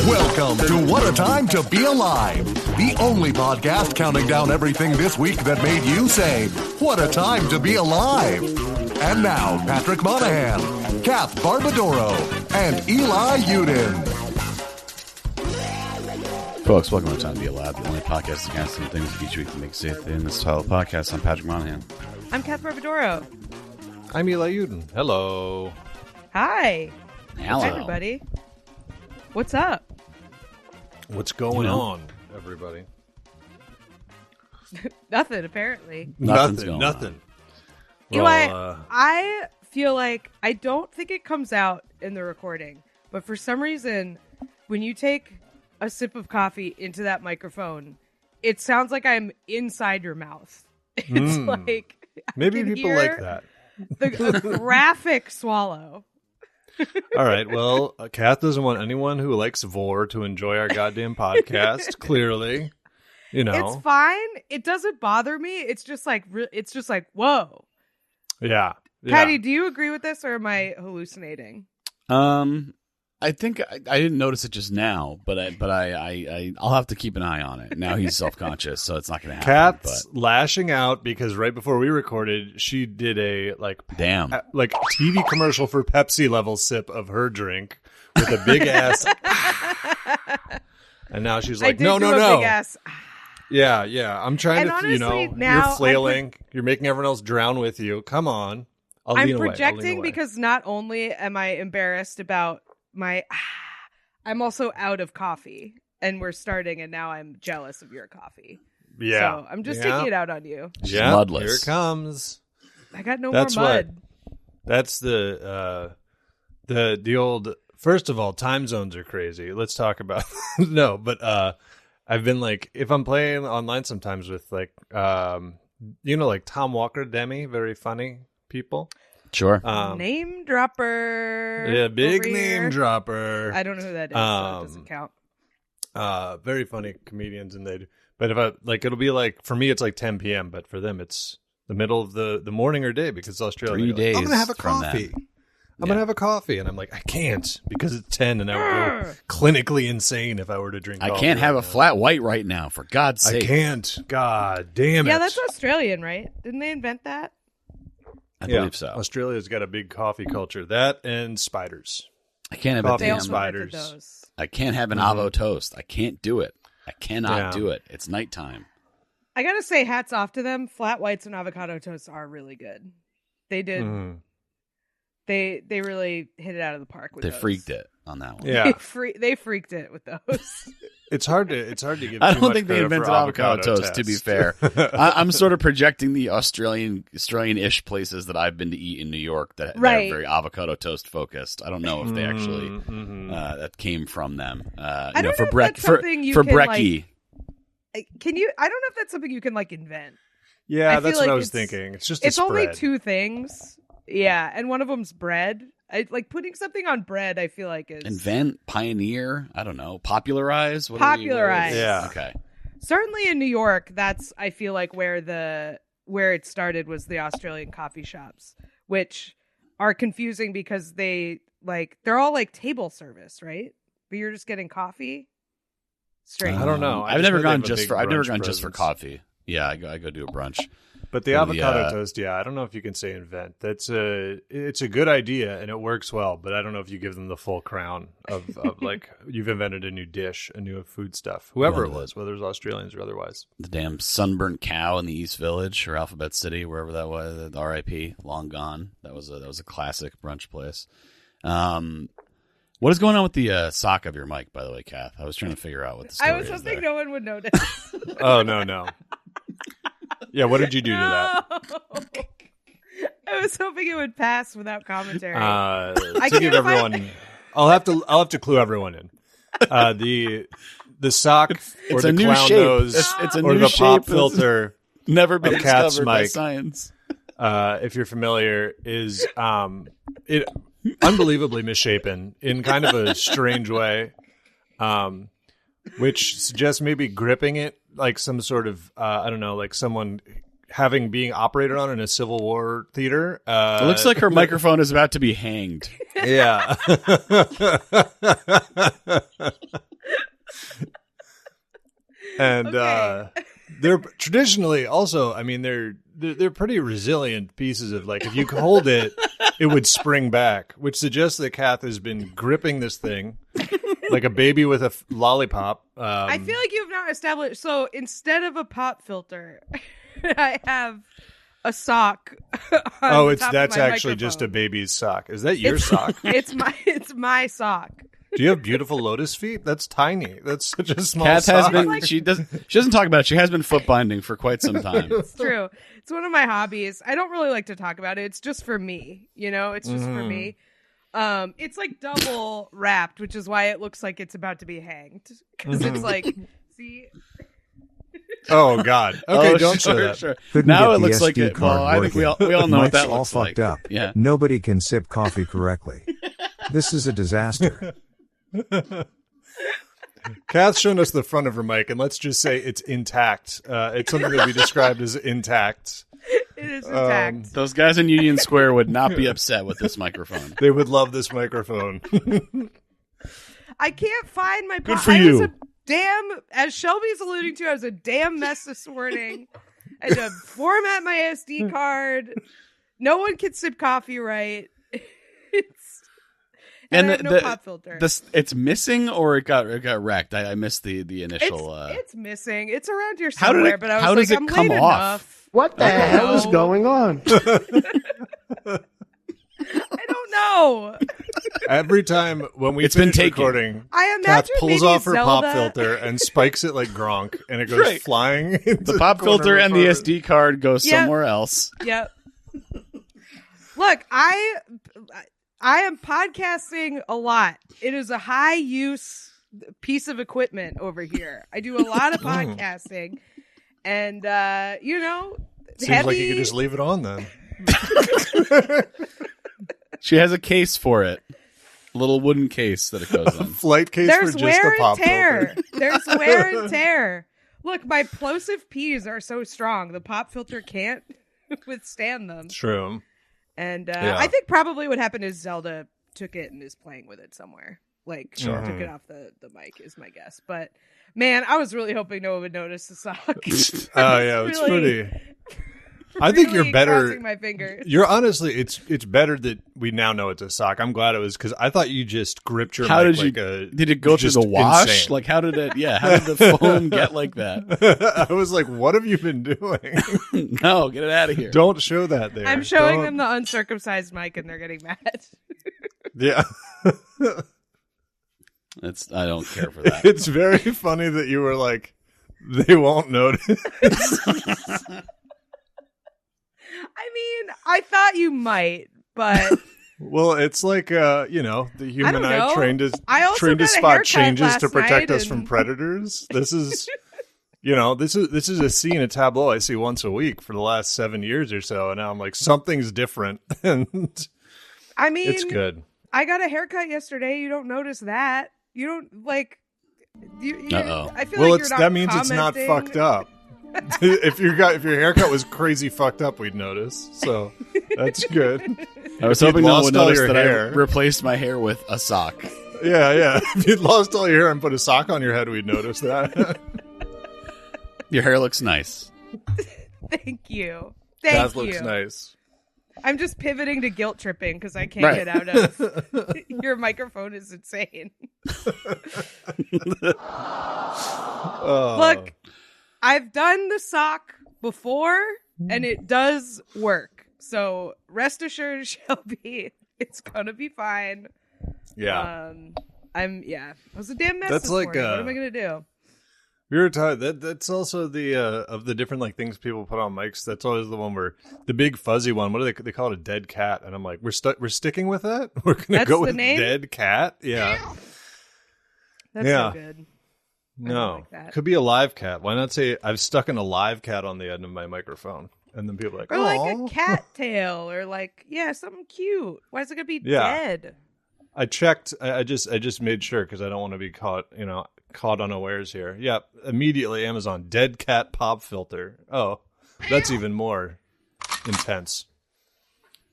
Welcome to What a Time to Be Alive, the only podcast counting down everything this week that made you say, what a time to be alive. And now, Patrick Monahan, Kath Barbadoro, and Eli Uden. Folks, welcome to Time to Be Alive, the only podcast that some things each week to make safe in this title podcast. I'm Patrick Monahan. I'm Kath Barbadoro. I'm Eli Uden. Hello. Hi. Hello. Hi, everybody. What's up? What's going on, everybody? Nothing, apparently. Nothing's going Nothing. Eli, Well, I feel like I don't think it comes out in the recording, but for some reason, when you take a sip of coffee into that microphone, it sounds like I'm inside your mouth. It's like maybe I can people hear like that. a graphic swallow. All right. Well, Kath doesn't want anyone who likes vor to enjoy our goddamn podcast. Clearly, you know, It's fine. It doesn't bother me. It's just like whoa. yeah. Patty, do you agree with this, or am I hallucinating? I think I didn't notice it just now, but I'll have to keep an eye on it. Now he's self-conscious, so it's not going to happen. Kath's lashing out because right before we recorded, she did a Damn. TV commercial for Pepsi level sip of her drink with a big ass. And now she's like, no. Big ass. Yeah. I'm trying And to, honestly, now you're flailing. You're making everyone else drown with you. Come on. I'm projecting because not only am I embarrassed about I'm also out of coffee, and we're starting, and now I'm jealous of your coffee. Yeah. So I'm just taking it out on you. Yeah. Mudless. Here it comes. I got no That's more mud. That's the old. First of all, time zones are crazy. Let's talk about I've been if I'm playing online sometimes with Tom Walker, Demi, very funny people. Sure. Name dropper. Yeah, big over name here. dropper. I don't know who that is, so it doesn't count. Very funny comedians, but if I it'll be for me it's 10 p.m. but for them it's the middle of the morning or day because it's Australia. 3 days. I'm gonna have a from coffee. then. I'm gonna have a coffee, and I'm like, I can't because it's 10, and I would go clinically insane if I were to drink. I coffee can't have right a now. flat white right now, for God's I sake. can't. God damn it. Yeah, that's Australian, right? Didn't they invent that? I believe so. Australia's got a big coffee culture. That and spiders. I can't have Coffee They a and also damn. invented spiders. those. I can't have an avo toast. I can't do it. I cannot Yeah. do it. It's nighttime. I gotta say, hats off to them. Flat whites and avocado toasts are really good. They did. Mhm. They really hit it out of the park with They those. freaked it on that one. Yeah, They freaked it with those. it's hard to give. I too don't much think they credit invented for avocado toast, to be tests. fair. I'm sort of projecting the Australian-ish places that I've been to eat in New York that are Right. very avocado toast focused. I don't know if they actually that came from them. I don't know for if that's something you for can, brekkie. Can you? I don't know if that's something you can invent. Yeah, I feel that's what like I was it's- thinking. It's just It's a only spread. 2 things. Yeah, and one of them's bread. Putting something on bread, I feel like is Invent, pioneer, I don't know, popularize. Popularize. Yeah. Okay. certainly in New York. That's I feel like where it started was the Australian coffee shops, which are confusing because they're all table service, right? But you're just getting coffee. Strange. I don't know. I've never gone just just for coffee. Yeah, I go do a brunch. But the Or avocado toast, yeah, I don't know if you can say invent. It's a good idea and it works well, but I don't know if you give them the full crown of you've invented a new dish, a new food stuff. Whoever it was, whether it was Australians or otherwise. The damn sunburnt cow in the East Village or Alphabet City, wherever that was. R.I.P. Long gone. That was a classic brunch place. What is going on with the sock of your mic, by the way, Kath? I was trying to figure out what the story I was is hoping there. no one would notice. Oh no. Yeah, what did you do to that? I was hoping it would pass without commentary. To can't give everyone, I'll have to clue everyone in. The sock or It's the a new clown shape. nose It's a or new the shape. pop It's filter. never been of Kath's discovered by mic. science. If you're familiar, is it unbelievably misshapen in kind of a strange way, which suggests maybe gripping it like some sort of I don't know, like someone being operated on in a Civil War theater. It looks like her microphone is about to be hanged. Yeah. And Okay. they're traditionally also, I mean, they're pretty resilient pieces of, like, if you hold it, it would spring back, which suggests that Kath has been gripping this thing like a baby with a lollipop. I feel like you've not established. So instead of a pop filter, I have a sock. Oh, that's actually just a baby's sock. Is that your sock? It's my sock. Do you have beautiful lotus feet? That's tiny. That's such a small Kath sock. has been. She doesn't talk about it. She has been foot binding for quite some time. It's true. It's one of my hobbies. I don't really like to talk about it. It's just for me. It's just for me. It's like double wrapped, which is why it looks like it's about to be hanged. Because it's like, see. Oh God. Okay, don't show that. Sure. Couldn't Now get it the looks like SD it. Well, card I think we all know what Mike's that all looks fucked like. up. Yeah. Nobody can sip coffee correctly. This is a disaster. Kath's shown us the front of her mic, and let's just say it's intact. It's something that we described as intact. It is intact. Those guys in Union Square would not be upset with this microphone. They would love this microphone. I can't find my. Good for you. As Shelby's alluding to, I was a damn mess this morning. I had to format my SD card. No one can sip coffee right. And I have no pop filter. It's missing, or it got wrecked. I missed the initial. It's missing. It's around here How did somewhere. it- but I was how like, does it I'm come late off? enough. What the hell is going on? I don't know. Every time when we It's been finish taken. recording, I Kath imagine pulls maybe off her pop Zelda- filter and spikes it like Gronk, and it goes Right. flying. Into The pop corner filter of and her the apartment. SD card go somewhere else. Yep. Look, I am podcasting a lot. It is a high use piece of equipment over here. I do a lot of podcasting, and Seems heavy. like you could just leave it on then. She has a case for it, a little wooden case that it goes in. Flight case There's for just wear a pop and tear. filter. There's wear and tear. Look, my plosive peas are so strong. The pop filter can't withstand them. True. And Yeah. I think probably what happened is Zelda took it and is playing with it somewhere. Like, she took it off the mic is my guess. But, man, I was really hoping no one would notice the sock. Oh yeah, it's pretty. I think really you're better. crossing my fingers. You're honestly, it's better that we now know it's a sock. I'm glad it was, because I thought you just gripped your How mic did like Did it go through just the wash? insane. Like, how did it? Yeah, how did the foam get like that? I was like, what have you been doing? No, get it out of here. Don't show that there. I'm showing Don't- them the uncircumcised mic and they're getting mad. Yeah. I don't care for that. It's very funny that you were like, they won't notice. I mean, I thought you might, but Well, it's like the human don't eye know. trained to I also trained to got a spot haircut changes to last protect night us from and- predators. This is this is a scene, a tableau I see once a week for the last 7 years or so, and now I'm like, something's different. And I mean, it's good. I got a haircut yesterday. You don't notice that. You don't like. Uh-oh. I feel Well, like you're not that means it's not commenting. fucked up. if your haircut was crazy fucked up, we'd notice. So that's good. I was If you'd hoping no one lost would all notice your that hair. I replaced my hair with a sock. Yeah. If you'd lost all your hair and put a sock on your head, we'd notice that. Your hair looks nice. Thank you. That Thank you. looks nice. I'm just pivoting to guilt tripping because I can't Right. get out of your microphone is insane. Oh. Look, I've done the sock before and it does work. So rest assured, Shelby, it's gonna be fine. Yeah. I was a damn mess That's this like, morning. What am I gonna do? We were talking that's also the of the different like things people put on mics. That's always the one where the big fuzzy one. What do they call it? A dead cat. And I'm like, we're sticking with that. We're gonna That's go the with name? dead cat. Yeah. That's Yeah. so good. No, like that. could be a live cat. Why not say I've stuck in a live cat on the end of my microphone? And then people are like, Or like "Aw." a cat tail, or like, yeah, something cute. Why is it gonna be Yeah. dead? I checked. I just made sure because I don't want to be caught unawares here. Yep. Immediately, Amazon dead cat pop filter. Oh, that's even more intense.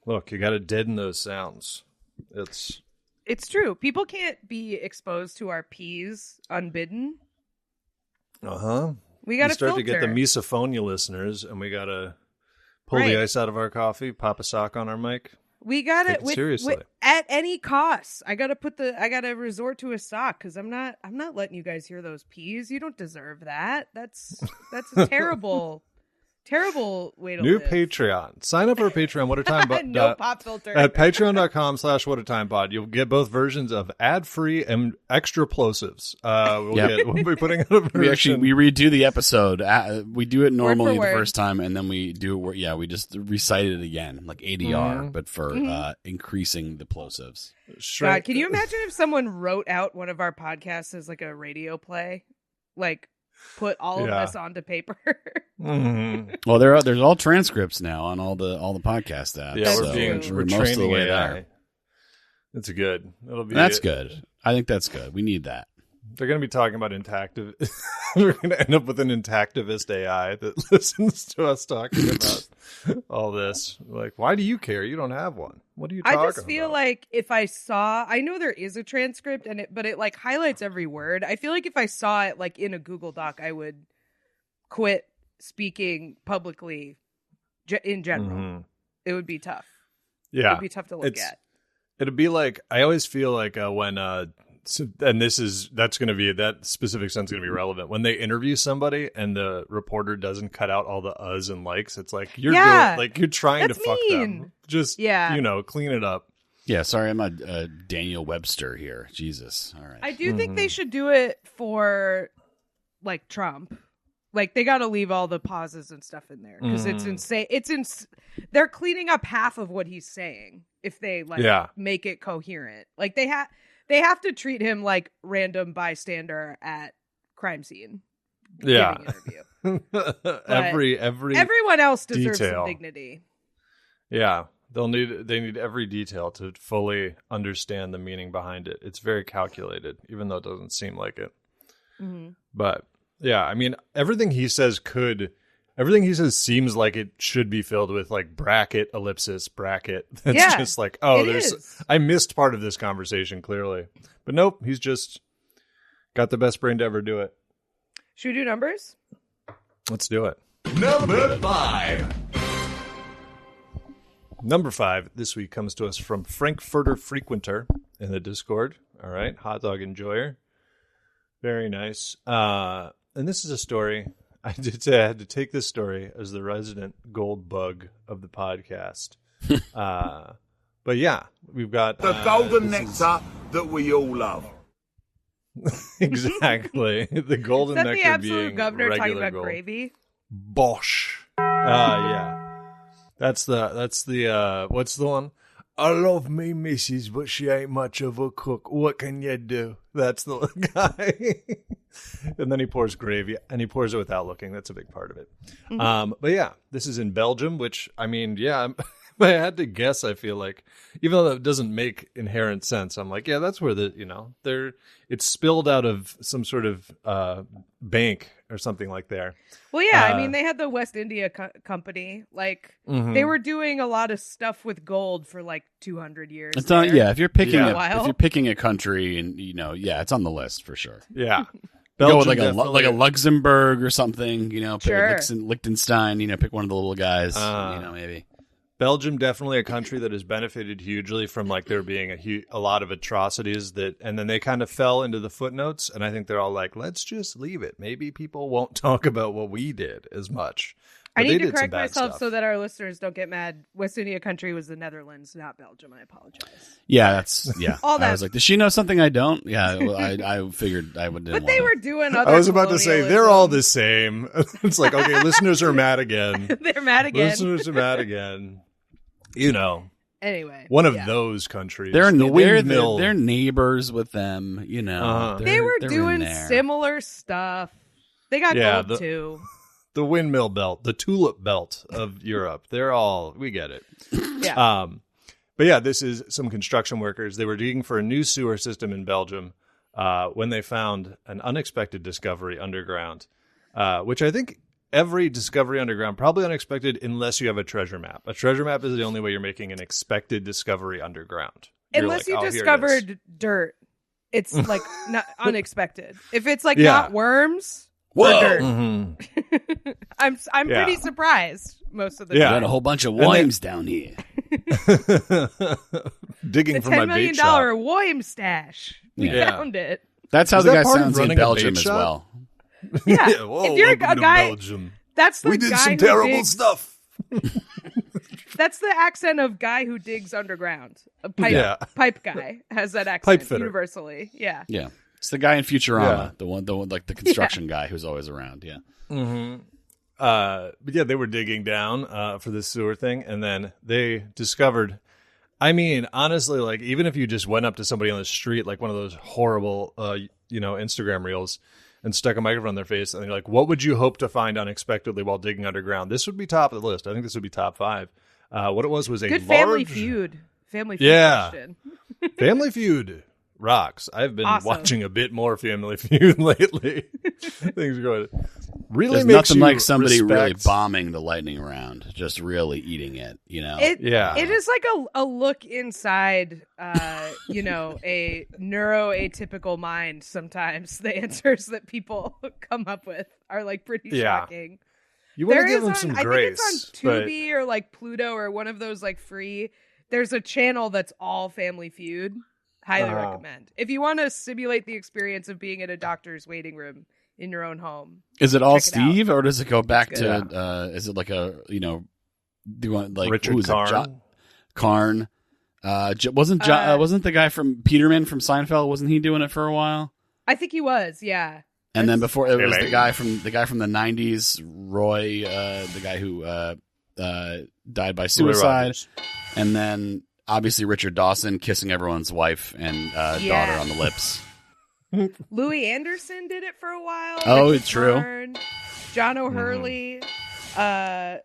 Look, you got to deaden those sounds. It's true. People can't be exposed to our peas unbidden. We got to start filter. to get the misophonia listeners, and we got to pull the ice out of our coffee, pop a sock on our mic. We got it seriously at any cost. I gotta resort to a sock because I'm not letting you guys hear those peas. You don't deserve that. That's a terrible way to New live. Patreon. Sign up for a Patreon. What a time No pop filter at patreon.com/whatatimepod. You'll get both versions of ad-free and extra plosives. We'll be putting out a version. We redo the episode. We do it normally the word. first time, and then we do it. Yeah, we just recite it again, like ADR, but for increasing the plosives. God, can you imagine if someone wrote out one of our podcasts as like a radio play, like put all of us onto paper? Well, there's all transcripts now on all the podcast apps. Yeah, we're training most of the way AI. there. That's good. That's good. I think that's good. We need that. They're going to be talking about intactive. We're going to end up with an intactivist AI that listens to us talking about all this. Like, why do you care? You don't have one. What are you talking about? I just feel like if I know there is a transcript but it like highlights every word. I feel like if I saw it like in a Google Doc, I would quit speaking publicly in general. It would be tough. Yeah. It would be tough to look at. It'd be like, I always feel like when and that's going to be, that specific sense going to be relevant when they interview somebody and the reporter doesn't cut out all the uhs and likes. It's like you're trying to fuck them. Just clean it up. Yeah, sorry, I'm not Daniel Webster here. Jesus, all right. I do think they should do it for like Trump. Like they got to leave all the pauses and stuff in there because it's insane. They're cleaning up half of what he's saying if they make it coherent. Like they have to treat him like random bystander at crime scene. Yeah. Giving interview. Everyone else deserves detail. some dignity. Yeah. They need every detail to fully understand the meaning behind it. It's very calculated, even though it doesn't seem like it. But yeah, I mean, everything he says seems like it should be filled with like bracket, ellipsis, bracket. That's just like, I missed part of this conversation clearly. But nope, he's just got the best brain to ever do it. Should we do numbers? Let's do it. Number 5. Number 5 this week comes to us from Frankfurter Frequenter in the Discord. All right, hot dog enjoyer. Very nice. And this is a story. I had to take this story as the resident gold bug of the podcast. But yeah, we've got the golden nectar that we all love. Exactly. The golden nectar the absolute being governor regular talking about gold. gravy? Bosh. Yeah. That's the what's the one? I love me missus, but she ain't much of a cook. What can you do? That's the guy. And then he pours gravy, and he pours it without looking. That's a big part of it. But yeah, this is in Belgium, which, I mean, yeah, if I had to guess, I feel like, even though that doesn't make inherent sense, I'm like, yeah, that's where it's spilled out of some sort of bank or something like there. Well, yeah, I mean, they had the West India Company. Like, they were doing a lot of stuff with gold for like 200 years. It's on, if you're picking a country, and it's on the list for sure. Yeah. Go with like a Luxembourg or something, Sure. Liechtenstein, pick one of the little guys, maybe. Belgium, definitely a country that has benefited hugely from like there being a lot of atrocities and then they kind of fell into the footnotes, and I think they're all like, let's just leave it. Maybe people won't talk about what we did as much. But I need to correct myself so that our listeners don't get mad. West India country was the Netherlands, not Belgium. I apologize. Yeah, all that. I was like, does she know something I don't? Yeah, well, I figured I would. But they were doing other. I was about to say they're all the same. It's like, okay, listeners are mad again. They're mad again. Listeners are mad again. Anyway, one of those countries. They're neighbors with them. They were doing similar stuff. They got gold too. The windmill belt, the tulip belt of Europe. We get it. Yeah. But yeah, this is some construction workers. They were digging for a new sewer system in Belgium when they found an unexpected discovery underground, which I think every discovery underground, probably unexpected unless you have a treasure map. A treasure map is the only way you're making an expected discovery underground. Unless you discovered dirt. It's like not unexpected. If it's like not worms, Whoa! dirt. Mm-hmm. I'm Yeah. pretty surprised most of the Yeah. Got time. a whole bunch of worms down here. Digging The for my $10 million bait shop. Worm stash. We Yeah. found it. That's how Is the that guy part of sounds in running a Belgium bait as shop? well. Yeah. Whoa, if you're a welcome to guy, Belgium. that's the We did guy some who terrible digs, stuff. That's the accent of guy who digs underground. A pipe, Yeah. pipe guy has that accent Pipe fitter. universally. Yeah. Yeah, it's the guy in Futurama, Yeah. the one like the construction guy who's always around. Yeah, But yeah, they were digging down for this sewer thing, and then they discovered. I mean, honestly, like even if you just went up to somebody on the street, like one of those horrible, Instagram reels, and stuck a microphone in their face, and you're like, "What would you hope to find unexpectedly while digging underground?" This would be top of the list. I think this would be top 5. What it was a Good large Family Feud. Family Feud Yeah. question. Family Feud rocks. I've been Awesome. watching a bit more Family Feud lately. Things are going. Really there's makes nothing you like somebody really respect- bombing the lightning round, just really eating it. Yeah. It is like a look inside, a neuroatypical mind. Sometimes the answers that people come up with are like pretty Yeah. shocking. You want to There give is them on, some I grace. think it's on Tubi or like Pluto or one of those like free. There's a channel that's all Family Feud. Highly recommend. If you want to simulate the experience of being in a doctor's waiting room in your own home. Is it all Check it out. Steve, or does it go back It's to? Is it like a do you want like Richard who is Karn. it? Karn. Wasn't the guy from Peterman from Seinfeld? Wasn't he doing it for a while? I think he was, yeah. And then before it was Really? the guy from the '90s, Roy, the guy who died by suicide, Rogers. and then obviously Richard Dawson kissing everyone's wife and daughter on the lips. Louis Anderson did it for a while. Oh, Richard it's true. Karn, John O'Hurley, and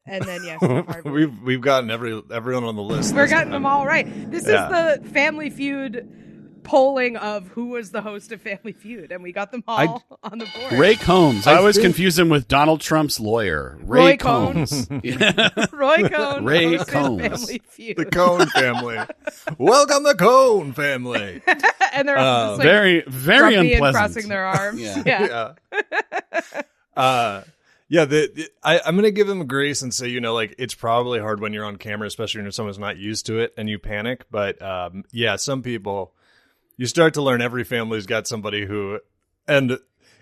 then yes, Harvey. We've gotten everyone on the list. We're this getting time. them all right. This Yeah. is the Family Feud polling of who was the host of Family Feud, and we got them all on the board. Ray Combs. I I always think- confuse him with Donald Trump's lawyer, Roy Combs. Yeah. Roy Cohn, Ray hosted Combs. Family Feud, The Cohn family. Welcome the Cohn family. and they're just like Very, very grumpy and unpleasant. crossing their arms. Yeah. I'm gonna give them grace and say, it's probably hard when you're on camera, especially when someone's not used to it and you panic. But some people, you start to learn every family's got somebody who, and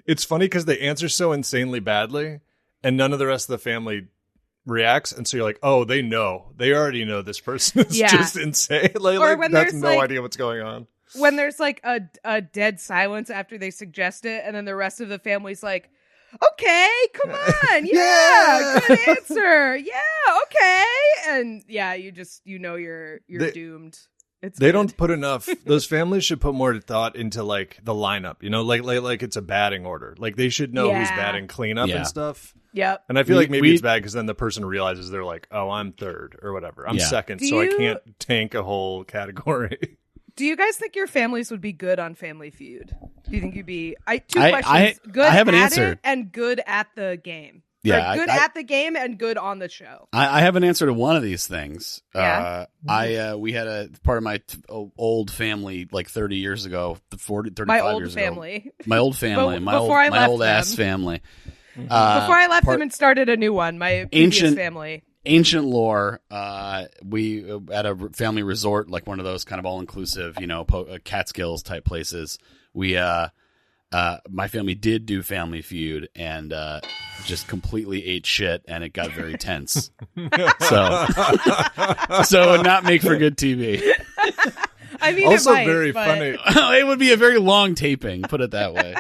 it's funny because they answer so insanely badly, and none of the rest of the family reacts, and so you're like, oh, they already know this person is Yeah. just insane. Or when that's there's, no like- idea what's going on. When there's like a dead silence after they suggest it, and then the rest of the family's like, okay, come on, yeah, good answer, yeah, okay, and yeah, you're They- doomed. It's They good. don't put enough. Those families should put more thought into like the lineup. Like it's a batting order. Like they should know who's Yeah. batting cleanup Yeah. and stuff. Yep. And I feel We- like maybe we- it's bad because then the person realizes they're like, oh, I'm third or whatever. I'm Yeah. second, Do so you- I can't tank a whole category. Do you guys think your families would be good on Family Feud? Do you think you'd be? Two I- questions. Good I have an at answer. it and good at the game. Yeah, Or good I- at the game and good on the show. I have an answer to one of these things. Yeah. We had a part of my old family like 30 years ago, 35 My old years family. ago. My old family, But my before I old left ass them. family. Before I left part- them and started a new one, my previous Ancient- family. Ancient lore. We at a family resort, like one of those kind of all inclusive, Catskills type places. We my family did do Family Feud and just completely ate shit, and it got very tense. So it would not make for good TV. I mean, Also it might, very but- funny. It would be a very long taping, put it that way.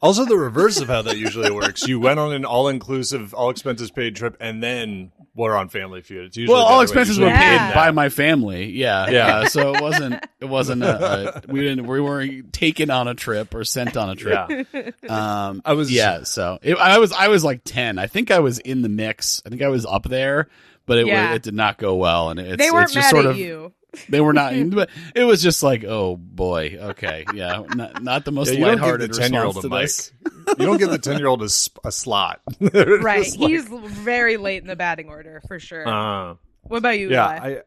Also, the reverse of how that usually works. You went on an all-inclusive, all-expenses-paid trip, and then we're on Family Feud. It's usually Well, the all other way. expenses Usually were paid Yeah. by my family. Yeah. Yeah. So it wasn't we weren't taken on a trip or sent on a trip. Yeah. So I was like 10. I think I was in the mix. I think I was up there, but it did not go well. And they weren't it's just mad sort at of, you. They were not, but it was just like, oh boy. Okay. Yeah. Not the most Yeah, you don't give lighthearted the 10-year-old response to a this. mic. You don't give the 10-year-old a slot. Right. It's like- He's very late in the batting order, for sure. Uh, What about you, yeah, Eli?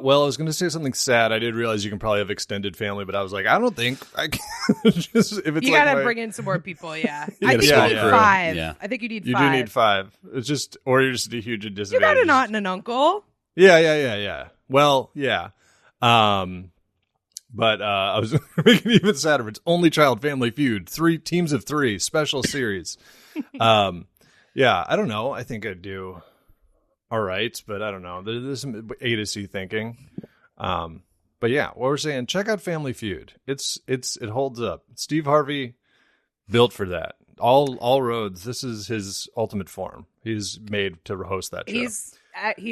Well, I was going to say something sad. I did realize you can probably have extended family, but I was like, I don't think I can. Just if it's You like gotta bring in some more people. Yeah, You I gotta think small you need crew. 5. Yeah. I think you need You 5. do need 5. It's just, or you're just at a huge You disadvantage. got an aunt and an uncle. Yeah. Well, yeah. But I was making it even sadder. It's Only Child Family Feud, 3 teams of 3 special series. Yeah, I don't know. I think I'd do all right, but I don't know. There's some A to C thinking. But yeah, what we're saying, check out Family Feud. It holds up. Steve Harvey built for that. All roads. This is his ultimate form. He's made to host that show. He is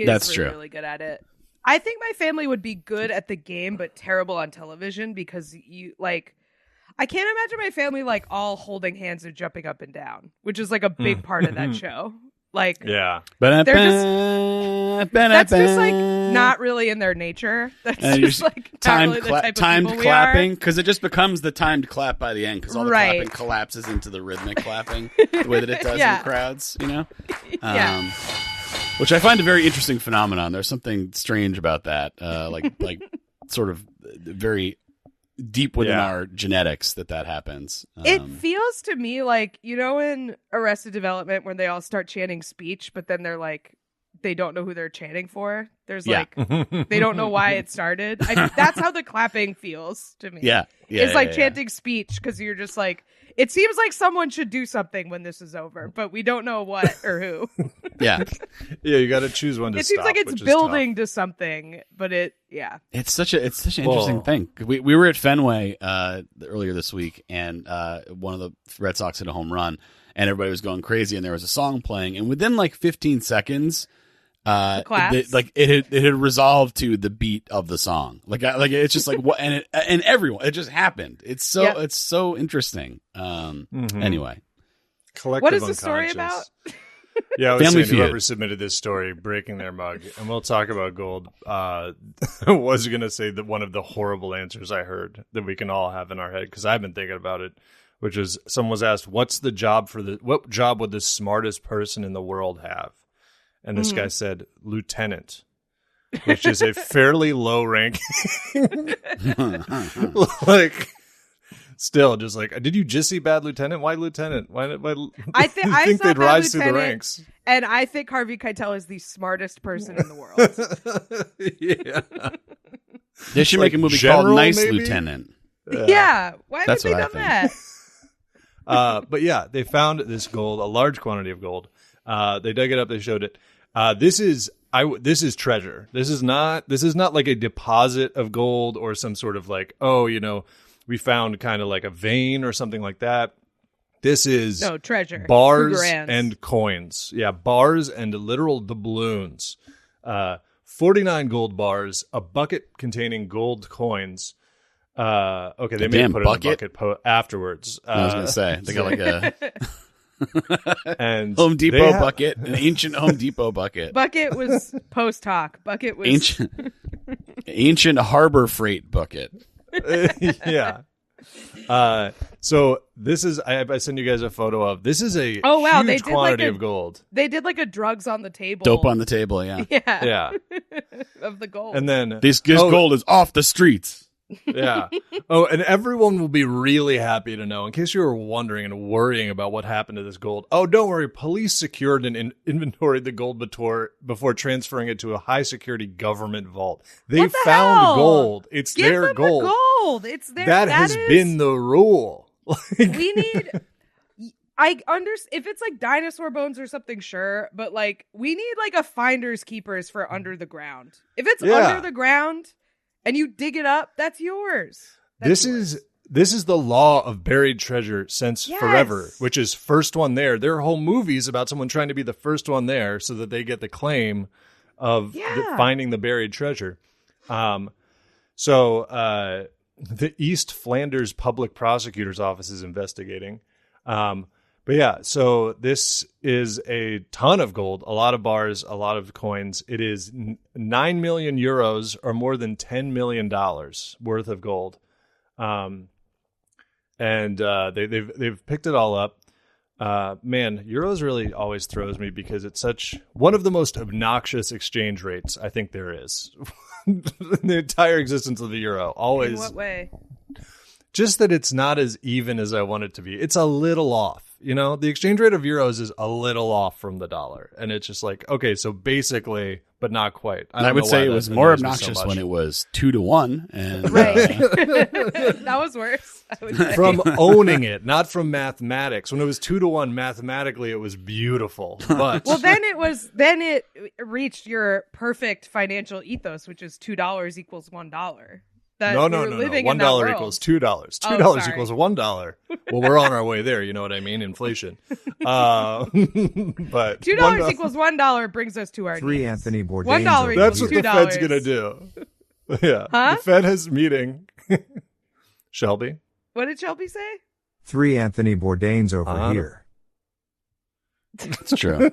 That's really, true. really good at it. I think my family would be good at the game, but terrible on television because I can't imagine my family like all holding hands and jumping up and down, which is like a big part of that show. Like, Yeah. that's just like not really in their nature. That's And just like not really the type of timed people we clapping are. because it just becomes the timed clap by the end because all the Right. clapping collapses into the rhythmic clapping the way that it does Yeah. in crowds, you know? Yeah. Which I find a very interesting phenomenon. There's something strange about that, like sort of very deep within our genetics that happens. It feels to me like, you know, in Arrested Development when they all start chanting speech, but then they're like, they don't know who they're chanting for. There's like, they don't know why it started. That's how the clapping feels to me. Yeah. It's like chanting speech because you're just like, it seems like someone should do something when this is over, but we don't know what or who. Yeah. Yeah, you got to choose one to It stop. seems like it's which is building to something, but It's such an interesting thing. We were at Fenway earlier this week, and one of the Red Sox hit a home run, and everybody was going crazy, and there was a song playing, and within like 15 seconds, it had resolved to the beat of the song. Like it's just like what, and everyone, it just happened. It's so interesting. Anyway, collective what is the story unconscious. about? Yeah, I was Family saying Feud. whoever submitted this story breaking their mug, and we'll talk about gold. I was going to say that one of the horrible answers I heard that we can all have in our head, because I've been thinking about it, which is someone was asked, what job would the smartest person in the world have? And this guy said, lieutenant, which is a fairly low ranking. Like, still, just like, did you just see Bad Lieutenant? Why lieutenant? Why I think you I think saw they'd Bad rise through the Lieutenant, ranks? and I think Harvey Keitel is the smartest person in the world. Yeah. they should Like make a movie General, called Nice maybe? Lieutenant. Yeah, why That's haven't they what done I think. that? But yeah, they found this gold, a large quantity of gold. They dug it up. They showed it. This is treasure. This is not like a deposit of gold or some sort of like, we found kind of like a vein or something like that. This is No, treasure. bars Krugerrands. and coins. Yeah, bars and literal doubloons. 49 gold bars, a bucket containing gold coins. Okay, they may Damn put it in bucket? a bucket afterwards. I was gonna say they got like a and Home they Depot have- bucket, an ancient Home Depot bucket, Bucket was post hoc. Bucket was ancient Harbor Freight bucket. Yeah. So this is I send you guys a photo of. This is a Oh, wow, huge they did like quantity a- of gold. They did like a drugs on the table. Dope on the table, yeah. Yeah. Yeah, Of the gold. and then This gold is off the streets. yeah. Oh, and everyone will be really happy to know, in case you were wondering and worrying about what happened to this gold. Oh, don't worry. Police secured and inventoried the gold before transferring it to a high security government vault. They What the found hell? gold. It's Give their them gold. the gold. It's their That has is- been the rule. We need. If it's like dinosaur bones or something, sure, but like we need like a finders keepers for under the ground. If it's Yeah. under the ground and you dig it up, that's yours. This is the law of buried treasure since Yes. forever, which is first one there. There are whole movies about someone trying to be the first one there so that they get the claim of finding the buried treasure. So the East Flanders Public Prosecutor's Office is investigating. But yeah, so this is a ton of gold, a lot of bars, a lot of coins. It is 9 million euros or more than $10 million worth of gold. And they've picked it all up. Man, euros really always throws me because it's such one of the most obnoxious exchange rates I think there is. The entire existence of the euro. Always. In what way? Just that it's not as even as I want it to be. It's a little off. You know, the exchange rate of euros is a little off from the dollar. And it's just like, okay, so basically, but not quite. I would say it was more obnoxious when it was 2-1. And, Right. That was worse, I would say. From owning it, not from mathematics. When it was 2-1, mathematically, it was beautiful. But Well, then it reached your perfect financial ethos, which is $2 equals $1. That no. living in that $1 world. equals $2. $2 sorry. equals $1. Well, we're on our way there. You know what I mean? Inflation. But $2 equals $1 brings us to our 3 knees. Anthony Bourdain. $1 That's equals what the $2. Fed's gonna do. Yeah, Huh? The Fed has a meeting. Shelby. What did Shelby say? 3 Anthony Bourdains over here. It's true.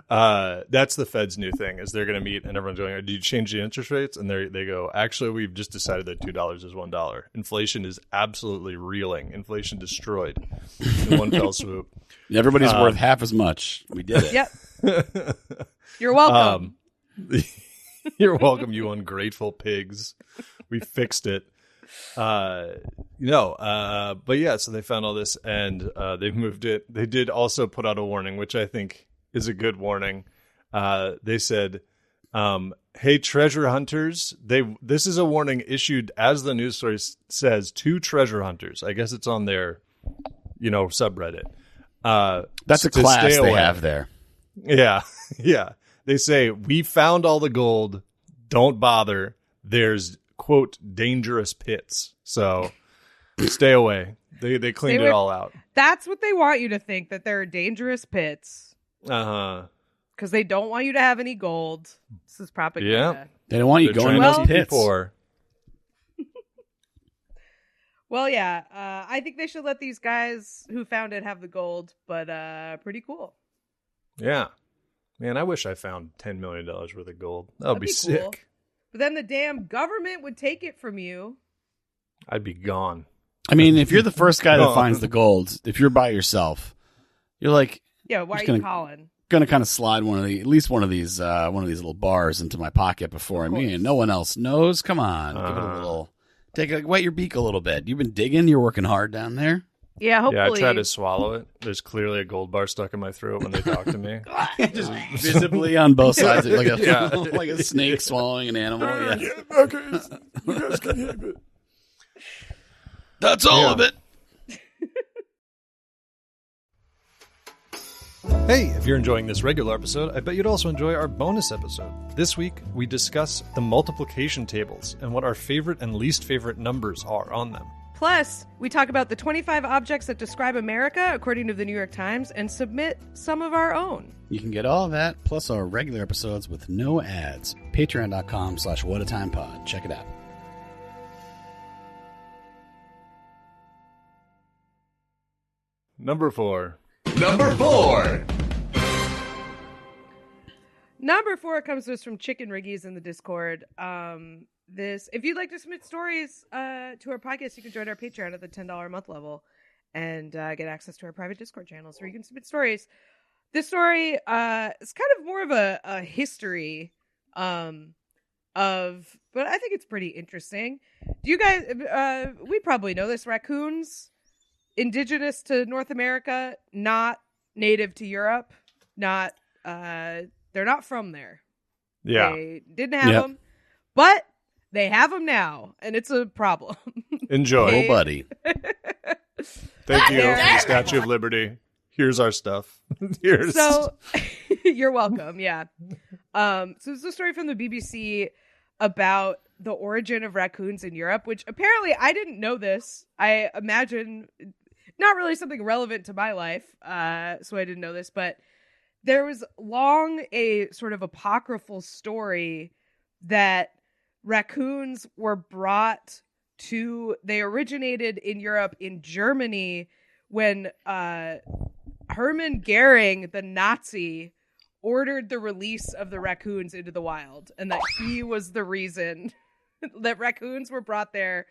That's the Fed's new thing is they're going to meet and everyone's going, do you change the interest rates? And they go, actually, we've just decided that $2 is $1. Inflation is absolutely reeling. Inflation destroyed in one fell swoop. Everybody's worth half as much. We did it. Yep. You're welcome. You're welcome, you ungrateful pigs. We fixed it. But yeah, so they found all this and they've moved it. They did also put out a warning, which I think is a good warning. They said, hey, treasure hunters, this is a warning issued, as the news story says, to treasure hunters. I guess it's on their, subreddit. That's a class they have there. Yeah. Yeah. They say, we found all the gold. Don't bother. There's, quote, dangerous pits. So stay away. They cleaned it all out. That's what they want you to think, that there are dangerous pits. Uh-huh. Because they don't want you to have any gold. This is propaganda. Yeah. They don't want you They're going in trying those to keep you pits. poor. Well, yeah. I think they should let these guys who found it have the gold, but pretty cool. Yeah. Man, I wish I found $10 million worth of gold. That would be sick. Cool. But then the damn government would take it from you. I'd be gone. I mean, if you're the first guy that finds the gold, if you're by yourself, you're like, Yeah, why are you calling? Gonna kind of slide at least one of these little bars into my pocket before no one else knows. Come on, give it a little, wet your beak a little bit. You've been digging. You're working hard down there. Yeah, hopefully. Yeah, I tried to swallow it. There's clearly a gold bar stuck in my throat when they talk to me. Just visibly on both sides, like a snake swallowing an animal. Yeah. You guys can have it. That's all of it. Hey, if you're enjoying this regular episode, I bet you'd also enjoy our bonus episode. This week, we discuss the multiplication tables and what our favorite and least favorite numbers are on them. Plus, we talk about the 25 objects that describe America, according to the New York Times, and submit some of our own. You can get all of that, plus our regular episodes with no ads. Patreon.com/whatatimepod. Check it out. Number 4. Number 4. Number 4 comes to us from Chicken Riggies in the Discord. If you'd like to submit stories to our podcast, you can join our Patreon at the $10 a month level and get access to our private Discord channels where you can submit stories. This story is kind of more of a history but I think it's pretty interesting. Do you guys, we probably know this, raccoons, indigenous to North America, not native to Europe, they're not from there. Yeah. They didn't have them, but they have them now, and it's a problem. Enjoy. Oh, buddy. Thank you, the Statue of Liberty. Here's our stuff. So, you're welcome, yeah. So it's a story from the BBC about the origin of raccoons in Europe, which apparently I didn't know this. I imagine not really something relevant to my life, so I didn't know this, but there was long a sort of apocryphal story that raccoons were brought they originated in Europe, in Germany, when Hermann Goering, the Nazi, ordered the release of the raccoons into the wild, and that he was the reason that raccoons were brought there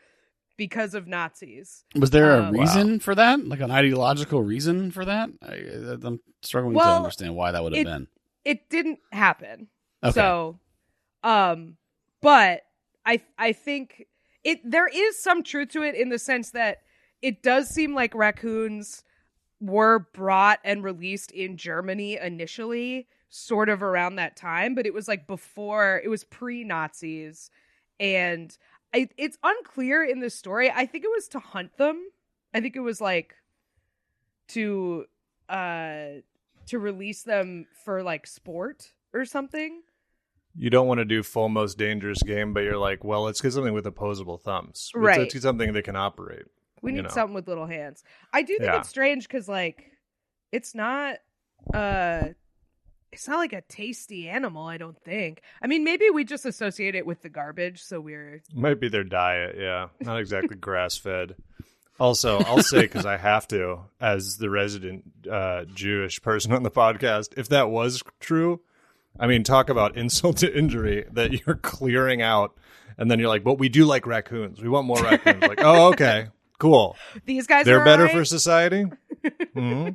because of Nazis. Was there a reason for that? Like an ideological reason for that? I'm struggling to understand why that would have been. It didn't happen. Okay. So, but I think there is some truth to it in the sense that it does seem like raccoons were brought and released in Germany initially, sort of around that time, but it was like before, it was pre-Nazis, and it's unclear in the story. I think it was to hunt them. I think it was like to release them for like sport or something. You don't want to do full most dangerous game, but you're like, well, let's get something with opposable thumbs. Right. Let's get something that can operate. We need something with little hands. I do think it's strange because, like, it's not like a tasty animal, I don't think. I mean, maybe we just associate it with the garbage, so we're... Might be their diet, yeah. Not exactly grass-fed. Also, I'll say, because I have to, as the resident Jewish person on the podcast, if that was true, I mean, talk about insult to injury, that you're clearing out, and then you're like, but we do like raccoons. We want more raccoons. Like, oh, okay. Cool. These guys They're are better right. for society. Mm-hmm.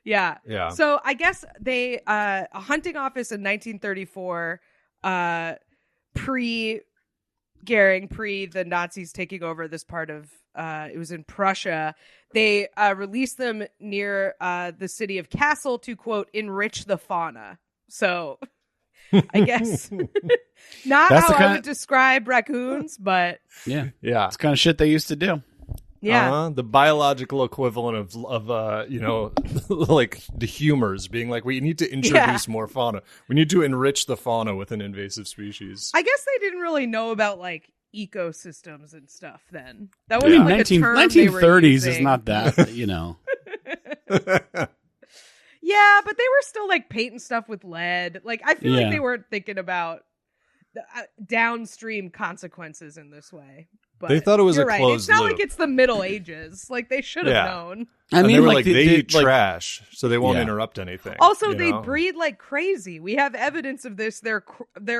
Yeah. Yeah. So I guess they a hunting office in 1934, pre the Nazis taking over this part of it was in Prussia. They released them near the city of Kassel to, quote, enrich the fauna. So I guess not That's how the I would describe raccoons, but Yeah. Yeah. It's the kind of shit they used to do. yeah. The biological equivalent of you know, like the humors being like, we need to introduce more fauna. We need to enrich the fauna with an invasive species. I guess they didn't really know about like ecosystems and stuff then. That I was mean, like a term they were 1930s is using. not that, you know. Yeah, but they were still like painting stuff with lead. Like I feel like Yeah. they weren't thinking about the, downstream consequences in this way. But They thought it was you're a right. closed It's not loop. like it's the Middle Ages. Like they should have Yeah. known. I And mean, they were like, like, they eat like, trash, so they won't Yeah. interrupt anything. Also, you they know? breed like crazy. We have evidence of this. They're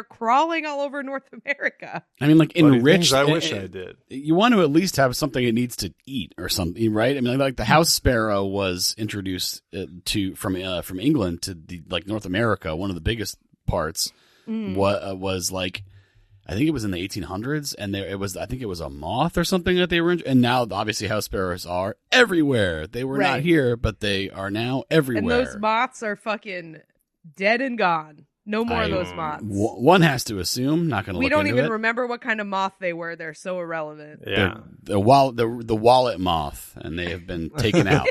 crawling all over North America. I mean, like Funny enriched. things I wish I did. You want to at least have something it needs to eat or something, right? I mean, like the house sparrow was introduced from England to like North America. One of the biggest parts was like, I think it was in the 1800s, and I think it was a moth or something that they were and now obviously house sparrows are everywhere. They were not Right. here, but they are now everywhere. And those moths are fucking dead and gone. No more of those moths. One has to assume. Not going to. We look don't into even it. remember what kind of moth they were. They're so irrelevant. Yeah. The wallet moth, and they have been taken out.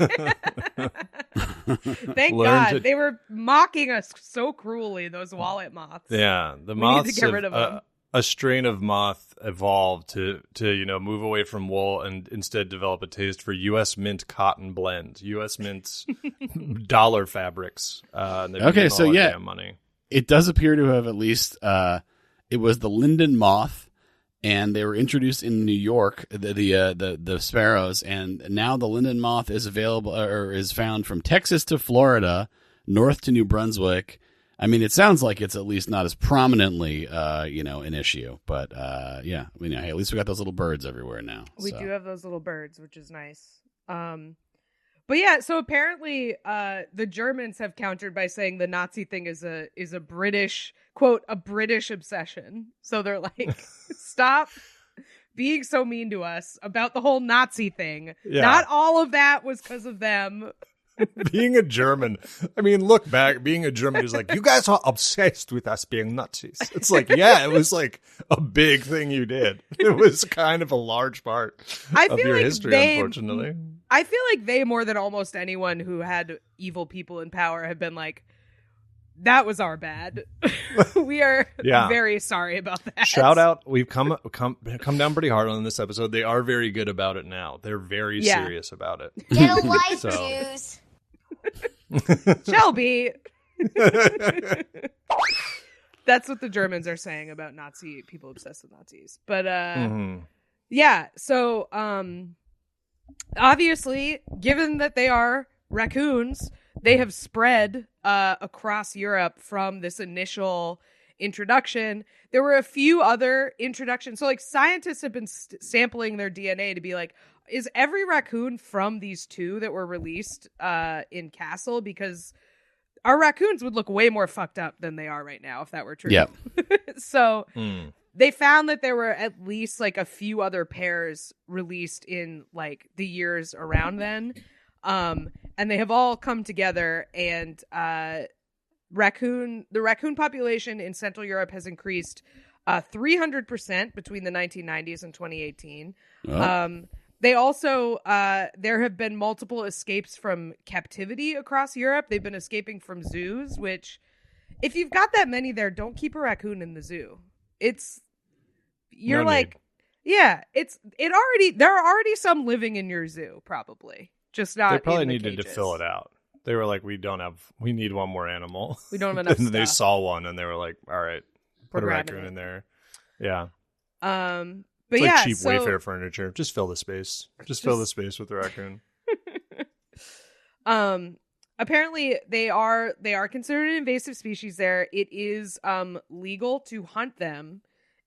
Thank Learn God. to- They were mocking us so cruelly, those wallet moths. Yeah, the We need to moths. get rid of them. A strain of moth evolved to you know move away from wool and instead develop a taste for U.S. mint cotton blend, U.S. mint dollar fabrics. And they've Okay, made so all our yeah. damn money. It does appear to have at least it was the linden moth, and they were introduced in New York, the sparrows, and now the linden moth is available or is found from Texas to Florida, north to New Brunswick. I mean, it sounds like it's at least not as prominently an issue, but yeah, I mean, hey, at least we got those little birds everywhere now. We so. do have those little birds, which is nice. But yeah, so apparently the Germans have countered by saying the Nazi thing is a British, quote, a British obsession. So they're like, stop being so mean to us about the whole Nazi thing. Yeah. Not all of that was because of them. Being a German, I mean, look back. Being a German is like, you guys are obsessed with us being Nazis. It's like, yeah, it was like a big thing you did. It was kind of a large part of your history, unfortunately. I feel like they, more than almost anyone who had evil people in power, have been like, that was our bad. We are very sorry about that. Shout out. We've come down pretty hard on this episode. They are very good about it now. They're very serious about it. Get a life, So- Jews. Shelby. That's what the Germans are saying about Nazi people obsessed with Nazis. But yeah, so obviously, given that they are raccoons, they have spread across Europe from this initial introduction. There were a few other introductions. So like scientists have been sampling their DNA to be like, is every raccoon from these two that were released in Castle? Because our raccoons would look way more fucked up than they are right now if that were true. Yep. So they found that there were at least like a few other pairs released in like the years around then. And they have all come together, and the raccoon population in Central Europe has increased 300% between the 1990s and 2018. Oh. They also, there have been multiple escapes from captivity across Europe. They've been escaping from zoos, which if you've got that many there, don't keep a raccoon in the zoo. There are already some living in your zoo, probably. Just not. They probably in the needed cages. to fill it out. They were like, we need one more animal. We don't have enough And stuff. they saw one and they were like, all right, put a raccoon in there. Yeah. But it's like yeah, cheap Wayfair furniture. Just fill the space. Fill the space with the raccoon. Apparently they are considered an invasive species there. It is legal to hunt them,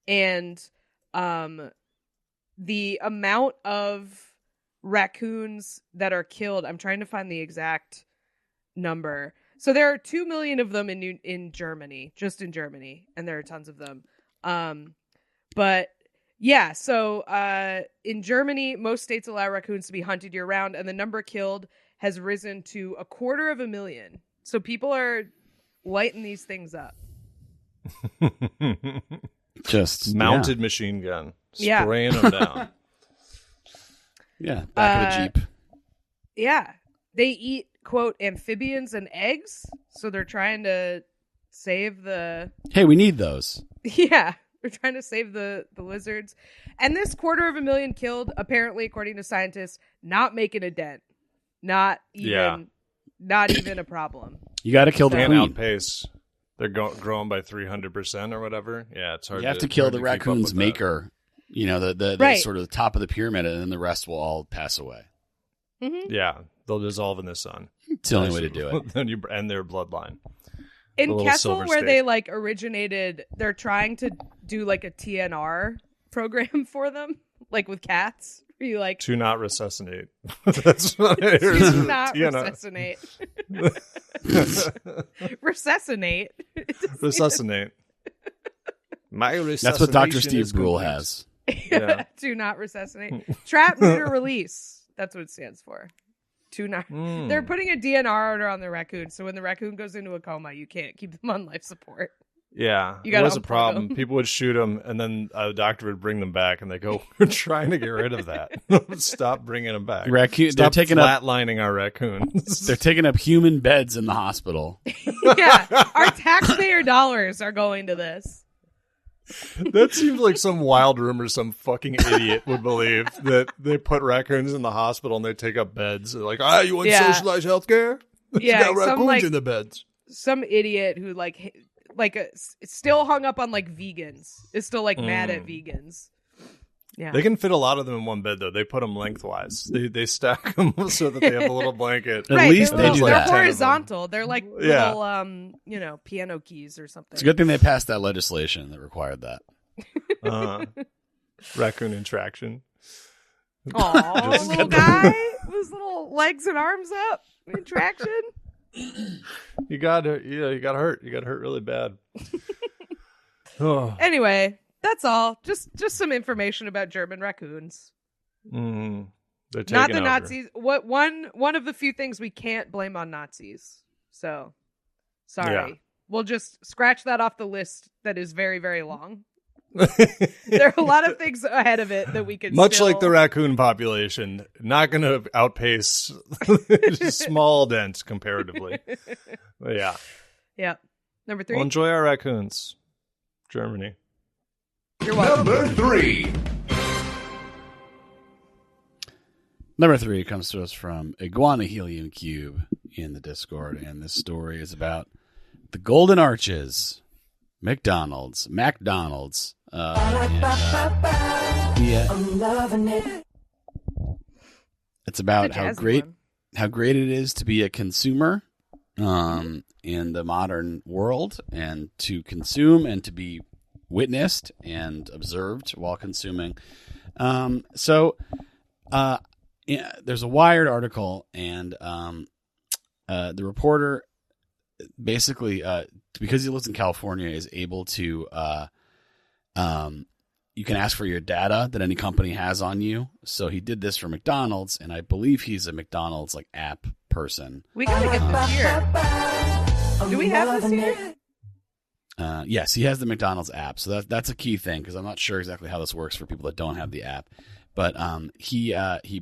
and the amount of raccoons that are killed, I'm trying to find the exact number. So there are 2 million of them in Germany, just in Germany, and there are tons of them. But yeah, so in Germany, most states allow raccoons to be hunted year round, and the number killed has risen to 250,000. So people are lighting these things up. Just mounted machine gun, Yeah. spraying them down. Yeah, back of a Jeep. Yeah, they eat, quote, amphibians and eggs. So they're trying to save the... Hey, we need those. Yeah, they're trying to save the lizards. And this 250,000 killed, apparently, according to scientists, not making a dent. Not even a problem. You got to kill the And queen. outpace. They're growing by 300% or whatever. Yeah, it's hard. You have to kill the hard to keep up raccoon's with maker. You know, the Right. sort of the top of the pyramid, and then the rest will all pass away. Mm-hmm. that. Yeah, they'll dissolve in the sun. It's the only way to do it. Then you end their bloodline. In little Kessel, silver where state. they like originated, they're trying to do like a TNR program for them, like with cats. Where you like To not resuscitate. That's what I heard. do not TNR. resuscitate. Resuscitate. Resuscitate. My That's what Dr. resuscitation Steve is Brule complete. has. Yeah. Do not resuscitate. Trap, neuter, release. That's what it stands for. To not. They're putting a DNR order on the raccoon, so when the raccoon goes into a coma, you can't keep them on life support. Yeah, You it gotta was a unplug problem. them. People would shoot them, and then a doctor would bring them back, and they go, "We're trying to get rid of that. Stop bringing them back. Raccoon. Stop They're taking up. flatlining our raccoons." They're taking up human beds in the hospital. Yeah, our taxpayer dollars are going to this. That seems like some wild rumor some fucking idiot would believe, that they put raccoons in the hospital and they take up beds. They're like, you want Yeah. socialized healthcare? Yeah, got some, raccoons like- in the beds. Some idiot who still hung up on like vegans is still like mad at vegans. Yeah, They can fit a lot of them in one bed, though. They put them lengthwise. They stack them so that they have a little blanket. At right, least they're they do they're that. horizontal. They're like Yeah. little piano keys or something. It's a good thing they passed that legislation that required that. Raccoon interaction. Aw, Just little get them- guy with his little legs and arms up in traction. You got hurt. You got hurt. You got hurt really bad. Oh. Anyway, that's all. Just some information about German raccoons. Mm. They're Not taking the over. Nazis. What one of the few things we can't blame on Nazis. So sorry. Yeah. We'll just scratch that off the list that is very, very long. There are a lot of things ahead of it that we could Much still... like the raccoon population, not going to outpace small dents comparatively. But yeah. Yeah. Number 3. Well, enjoy our raccoons. Germany. You're welcome. Number 3. Number 3 comes to us from Iguana Helium Cube in the Discord, and this story is about the Golden Arches, McDonald's. I'm loving it. It's about The how jazzy great one. it is to be a consumer in the modern world, and to consume and to be witnessed and observed while consuming. So there's a Wired article, and the reporter basically, because he lives in California, is able to you can ask for your data that any company has on you. So he did this for McDonald's, and I believe he's a McDonald's like app person. We gotta get this here. Do we have this here? Yes, he has the McDonald's app. So that's a key thing, because I'm not sure exactly how this works for people that don't have the app. But he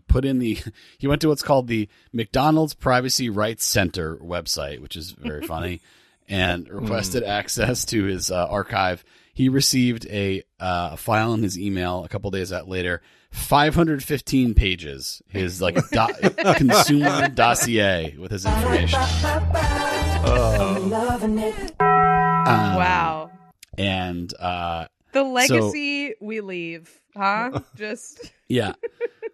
put in he went to what's called the McDonald's Privacy Rights Center website, which is very funny, and requested access to his archive. He received a file in his email a couple days later, 515 pages, his like consumer dossier with his information. Wow. And the legacy we leave, huh? Just yeah.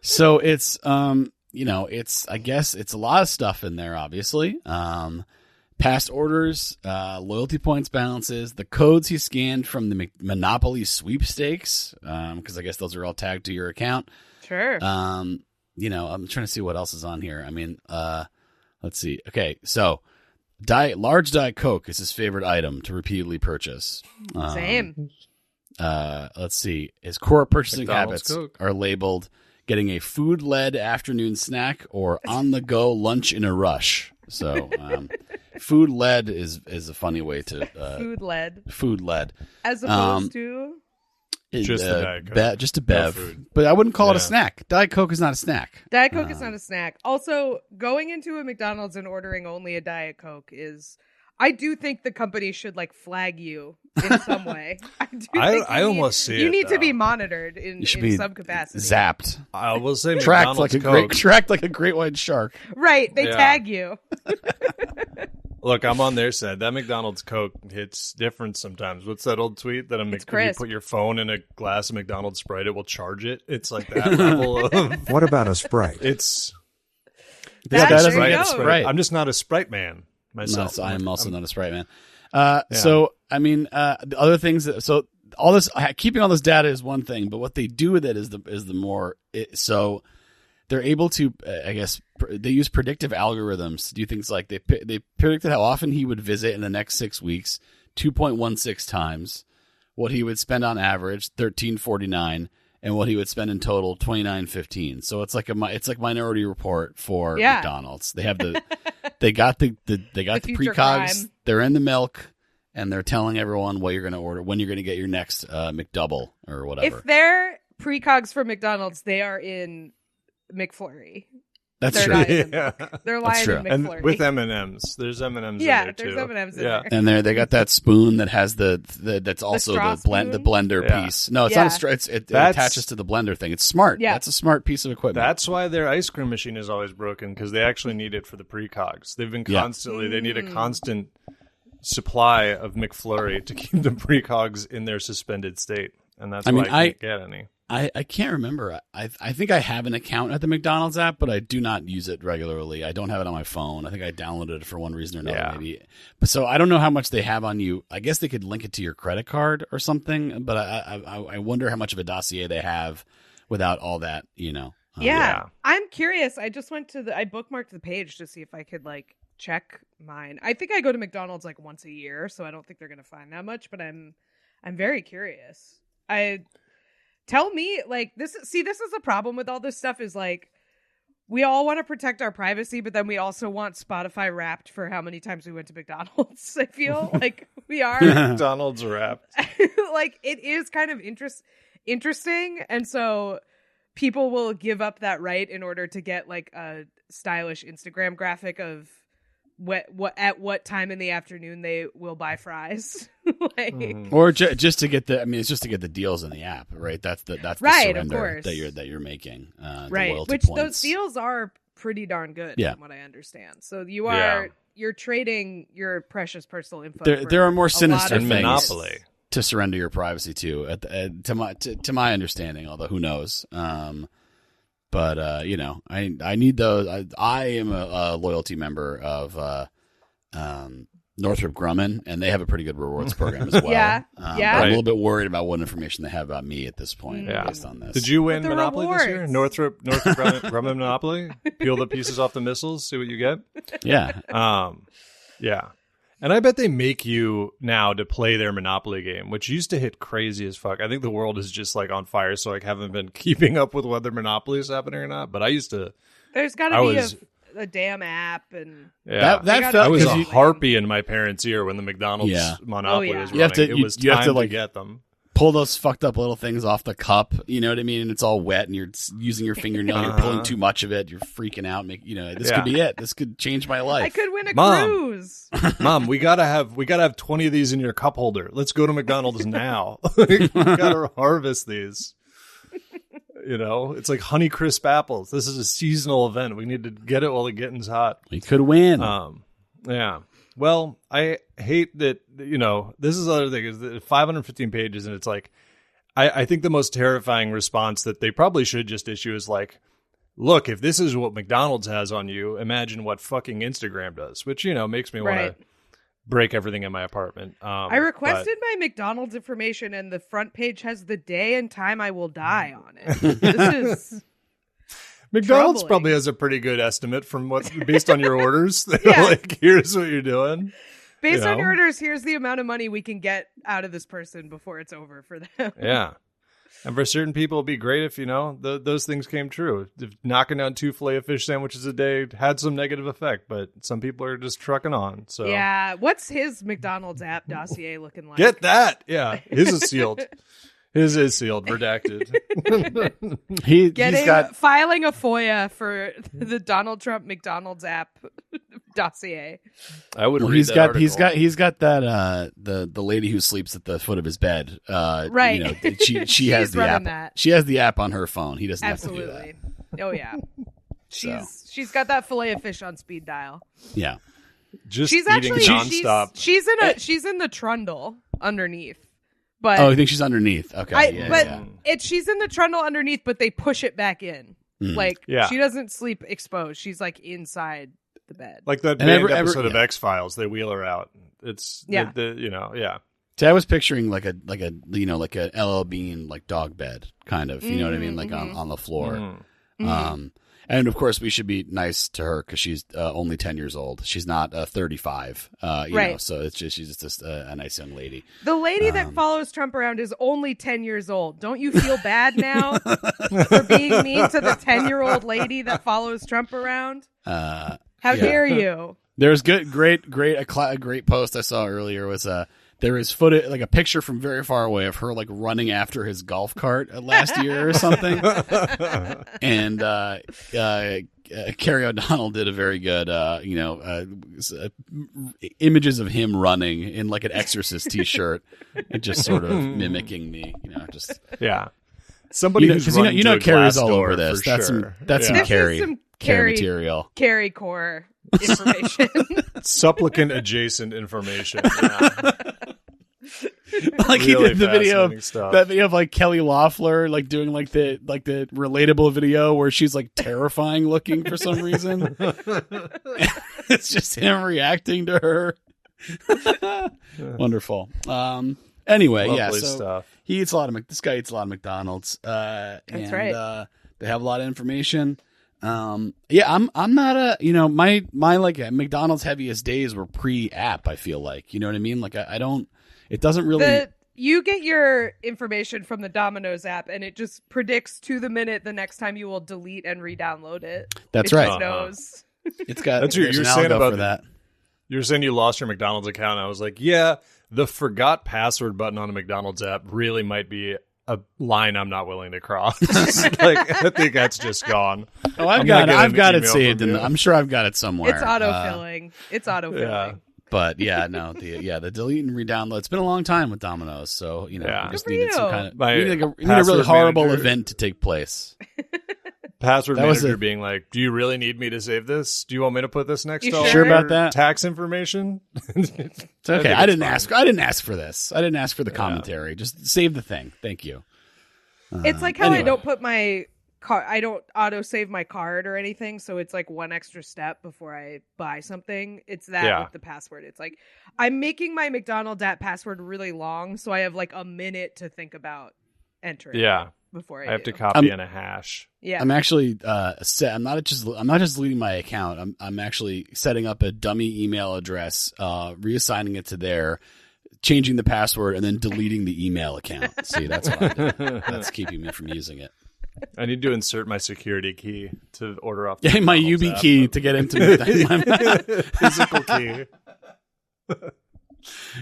So it's I guess it's a lot of stuff in there, obviously. Past orders, loyalty points balances, the codes he scanned from the Monopoly sweepstakes, because I guess those are all tagged to your account. sure. I'm trying to see what else is on here. I mean, let's see. Okay, so large Diet Coke is his favorite item to repeatedly purchase. Same. Let's see. His core purchasing McDonald's habits Coke. are labeled getting a food-led afternoon snack or on-the-go lunch in a rush. So, food-led is a funny way to Food-led. As opposed to Just a Diet Coke. just a bev. No food. But I wouldn't call it a Yeah. snack. Diet Coke is not a snack. Diet Coke is not a snack. Also, going into a McDonald's and ordering only a Diet Coke is, I do think the company should like flag you in some way. I almost see you it, need to be though. monitored in You should be some capacity. zapped. I will say Tracked McDonald's like Coke. tracked like a great white shark. Right, they Yeah. tag you. Look, I'm on their side. That McDonald's Coke hits different sometimes. What's that old tweet that if you crisp. put your phone in a glass of McDonald's Sprite, it will charge it? It's like that level of. What about a Sprite? It's That- That there doesn't you get go. Sprite. I'm just not a Sprite man myself. No, I'm also not a Sprite man. So, I mean, the other things so all this, keeping all this data is one thing, but what they do with it is the more, so they're able to, I guess, they use predictive algorithms to do things like they predicted how often he would visit in the next 6 weeks, 2.16 times, what he would spend on average, $13.49, and what he would spend in total, $29.15. So it's like Minority Report for McDonald's. They have they got the future precogs. crime. They're in the milk, and they're telling everyone what you're going to order, when you're going to get your next McDouble or whatever. If they're precogs for McDonald's, they are in McFlurry. That's They're true. not in Yeah. They're lying true. in And McFlurry. with M&Ms, there's M&Ms Yeah, in there too. there's M&Ms in yeah. there. And they got that spoon that has that's also straw the blender Yeah. piece. No, it's Yeah. not a straw. It That's- attaches to the blender thing. It's smart. Yeah. That's a smart piece of equipment. That's why their ice cream machine is always broken, because they actually need it for the precogs. They've been Yeah. constantly, they need a constant supply of McFlurry to keep the precogs in their suspended state. And that's I why mean, I can't get any. I can't remember. I think I have an account at the McDonald's app, but I do not use it regularly. I don't have it on my phone. I think I downloaded it for one reason or another, Yeah. maybe. But so I don't know how much they have on you. I guess they could link it to your credit card or something. But I wonder how much of a dossier they have without all that. Yeah. Yeah. I'm curious. I just went to I bookmarked the page to see if I could like check mine. I think I go to McDonald's like once a year, so I don't think they're going to find that much, but I'm very curious. Tell me, like, this is a problem with all this stuff is like we all want to protect our privacy, but then we also want Spotify Wrapped for how many times we went to McDonald's. I feel like we are McDonald's wrapped. like it is kind of interesting, and so people will give up that right in order to get like a stylish Instagram graphic of at what time in the afternoon they will buy fries. Like, Or just to get it's just to get the deals in the app, right? That's the Right, of surrender course. that you're making. The right, loyalty which points. those deals are pretty darn good, Yeah. from what I understand. So you're trading your precious personal info. for There are more a sinister lot of things Monopoly. to surrender your privacy to, to my understanding. Although who knows? But I need those. I am a loyalty member of Northrop Grumman, and they have a pretty good rewards program as well. Yeah. But I'm a little bit worried about what information they have about me at this point based on this. Did you win the Monopoly this year? rewards. Northrop Grumman Monopoly? Peel the pieces off the missiles, see what you get? Yeah. Yeah. And I bet they make you now to play their Monopoly game, which used to hit crazy as fuck. I think the world is just like on fire, so I haven't been keeping up with whether Monopoly is happening or not. But I used to. There's got to be a damn app and that I was a 'cause you- harpy in my parents' ear when the McDonald's Monopoly was running. You have to- it was you have time to, to like, get them. pull those fucked up little things off the cup, you know what I mean? And it's all wet, and you're using your fingernail. You're pulling too much of it. You're freaking out. This could be it. This could change my life. I could win a Mom. cruise. Mom, we gotta have 20 of these in your cup holder. Let's go to McDonald's now. We gotta harvest these. It's like Honeycrisp apples. This is a seasonal event. We need to get it while the getting's hot. We could win. Yeah. Well, I hate that, this is the other thing, is that 515 pages, and it's like, I think the most terrifying response that they probably should just issue is like, look, if this is what McDonald's has on you, imagine what fucking Instagram does, which, makes me want to break everything in my apartment. I requested my McDonald's information, and the front page has the day and time I will die on it. This is McDonald's troubling. probably has a pretty good estimate from what's based on your orders. They're Yeah. like, here's what you're doing. Based on your orders, here's the amount of money we can get out of this person before it's over for them. Yeah. And for certain people, it'd be great if, those things came true. If knocking down 2 Filet-O-Fish sandwiches a day had some negative effect, but some people are just trucking on. So Yeah. What's his McDonald's app dossier looking like? get that. Yeah. His is sealed. His is sealed, redacted. He's Filing a FOIA for the Donald Trump McDonald's app dossier. I would read he's that got article. he's got that the lady who sleeps at the foot of his bed. Right. She has the running app. that. She has the app on her phone. He doesn't Absolutely. have to do Oh yeah. So. She's got that fillet of fish on speed dial. that. Yeah. Just She's eating actually nonstop. she's in the trundle underneath. But Oh, I think she's underneath. Okay. She's in the trundle underneath, but they push it back in. Like Yeah. she doesn't sleep exposed. She's like inside the bed. Like that And banned episode of yeah. X-Files, they wheel her out. It's Yeah. yeah. See, I was picturing like a LL Bean like dog bed kind of, you know what I mean, like on the floor. And of course we should be nice to her because she's only 10 years old. She's not 35. Right. So she's just a nice young lady. The lady that follows Trump around is only 10 years old. Don't you feel bad now for being mean to the 10-year-old lady that follows Trump around? How dare you? There's a great post I saw earlier was there is footage, like a picture from very far away of her like running after his golf cart last year or something. And Carrie O'Donnell did a very good, images of him running in like an Exorcist T-shirt, and just sort of mimicking me, just Yeah. Somebody who's running to a Carrie's glass all door over this. for That's sure. some This is Carrie some Carrie material. Carrie core information. Supplicant adjacent information. Yeah. Like Really he did the video fascinating stuff. that video of like Kelly Loeffler like doing like the relatable video where she's like terrifying looking for some reason. It's just him reacting to her. Wonderful. Anyway, Lovely so stuff. he eats a lot of this guy eats a lot of McDonald's. That's right. They have a lot of information. I'm not my like McDonald's heaviest days were pre-app. I feel like, you know what I mean? Like I don't. It doesn't really. You get your information from the Domino's app, and it just predicts to the minute the next time you will delete and re-download it. That's it right. Just knows. It's got. That's what there's you're an saying algo about for that. You're saying you lost your McDonald's account. I was like, yeah, the forgot password button on a McDonald's app really might be a line I'm not willing to cross. Like, I think that's just gone. Oh, I've got it saved, and I'm sure I've got it somewhere. It's autofilling. Yeah. But yeah, no, the delete and re-download. It's been a long time with Domino's, so we just Good for needed some you. kind of My we need a really password horrible manager- event to take place. Password That was manager a- being like, do you really need me to save this? Do you want me to put this next You to all sure your about that? tax information? It's okay. I didn't ask for this. I didn't ask for the commentary. Just save the thing. Thank you. It's like how I Anyway. don't put my I don't auto save my card or anything, so it's like one extra step before I buy something. It's that with the password. It's like I'm making my McDonald's app password really long, so I have like a minute to think about entering. Yeah. Before I have to copy in a hash. Yeah. I'm actually I'm not just deleting my account. I'm actually setting up a dummy email address, reassigning it to there, changing the password, and then deleting the email account. See, that's what I do. That's keeping me from using it. I need to insert my security key to order off. Yeah, my UB key to get into my physical key.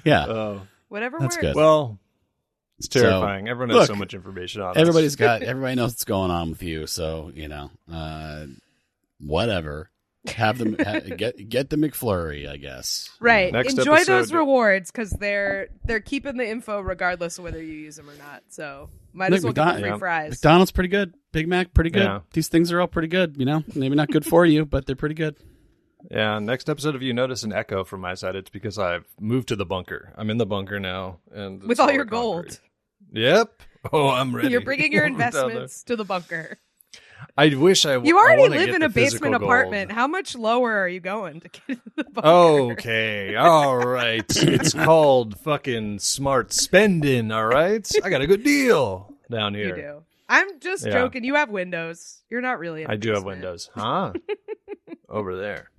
Yeah. Whatever that's works. good. Well, it's terrifying. So, Everyone has so much information on everybody knows what's going on with you. So, whatever. Have them get the McFlurry, I guess. Right. Next Enjoy episode, those rewards because they're keeping the info regardless of whether you use them or not. So might as well get the free fries. McDonald's pretty good. Big Mac pretty good. Yeah. These things are all pretty good. Maybe not good for you, but they're pretty good. Yeah. Next episode, if you notice an echo from my side, it's because I've moved to the bunker. I'm in the bunker now, and with all your gold. Yep. Oh, I'm ready. You're bringing your investments to the bunker. I wish I. You already live in a basement apartment. How much lower are you going to get into the bunker? Okay, all right. It's called fucking smart spending. All right, I got a good deal down here. You do. I'm just joking. You have windows. You're not really. In a I do have basement. windows, huh? Over there.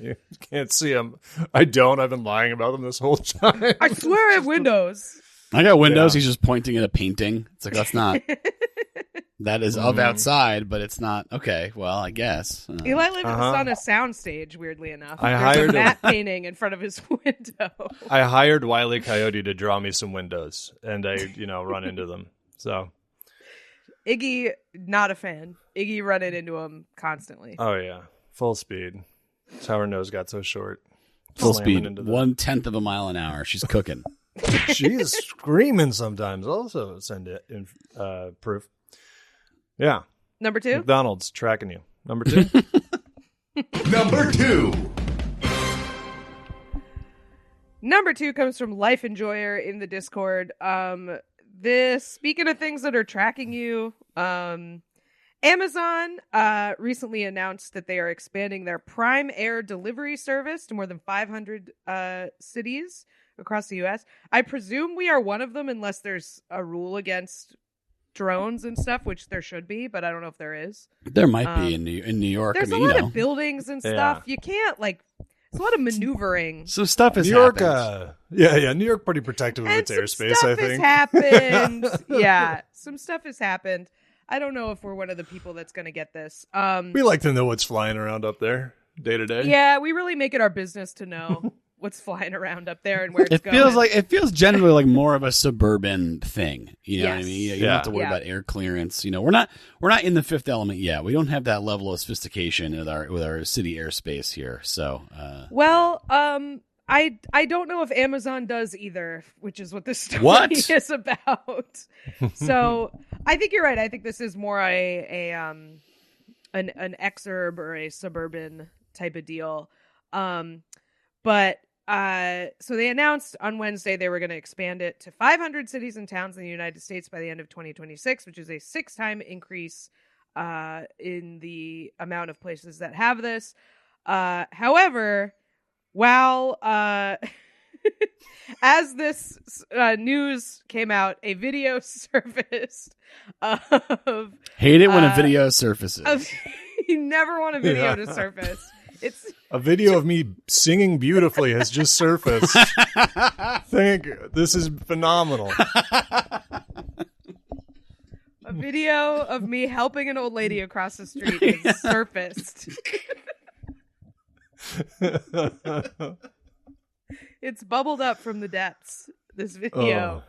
You can't see them. I don't. I've been lying about them this whole time. I swear I have windows. I got windows. He's just pointing at a painting. It's like that's not. That is of outside, but it's not. Okay, well, I guess. Eli lives on a soundstage, weirdly enough. I There's hired a matte painting in front of his window. I hired Wile E. Coyote to draw me some windows, and I, run into them. So Iggy, not a fan. Iggy running into him constantly. Oh, yeah. Full speed. That's how her nose got so short. Full speed. 1/10 of a mile an hour. She's cooking. She's screaming sometimes. Also send it in proof. Yeah. Number 2? McDonald's tracking you. Number 2? Number 2. Number 2 comes from Life Enjoyer in the Discord. Speaking of things that are tracking you, Amazon recently announced that they are expanding their Prime Air delivery service to more than 500 cities across the U.S. I presume we are one of them unless there's a rule against drones and stuff, which there should be, but I don't know if there is. There might be in New York. There's a lot of buildings and stuff. You can't there's a lot of maneuvering. So stuff has New York, happened. New York pretty protective of its airspace, I think. Happened. Yeah, some stuff has happened. I don't know if we're one of the people that's going to get this. We like to know what's flying around up there day to day. Yeah, we really make it our business to know what's flying around up there and where it's going. It feels generally like more of a suburban thing. You know what I mean? You don't have to worry about air clearance. We're not in the Fifth Element yet. We don't have that level of sophistication with our city airspace here. So, I don't know if Amazon does either, which is what this story is about. So I think you're right. I think this is more an exurb or a suburban type of deal. But so they announced on Wednesday they were going to expand it to 500 cities and towns in the United States by the end of 2026, which is a 6-time increase in the amount of places that have this. However, while as this news came out, a video surfaced of hate it when a video surfaces. You never want a video to surface. It's a video of me singing beautifully has just surfaced. Thank you. This is phenomenal. A video of me helping an old lady across the street has surfaced. It's bubbled up from the depths. This video.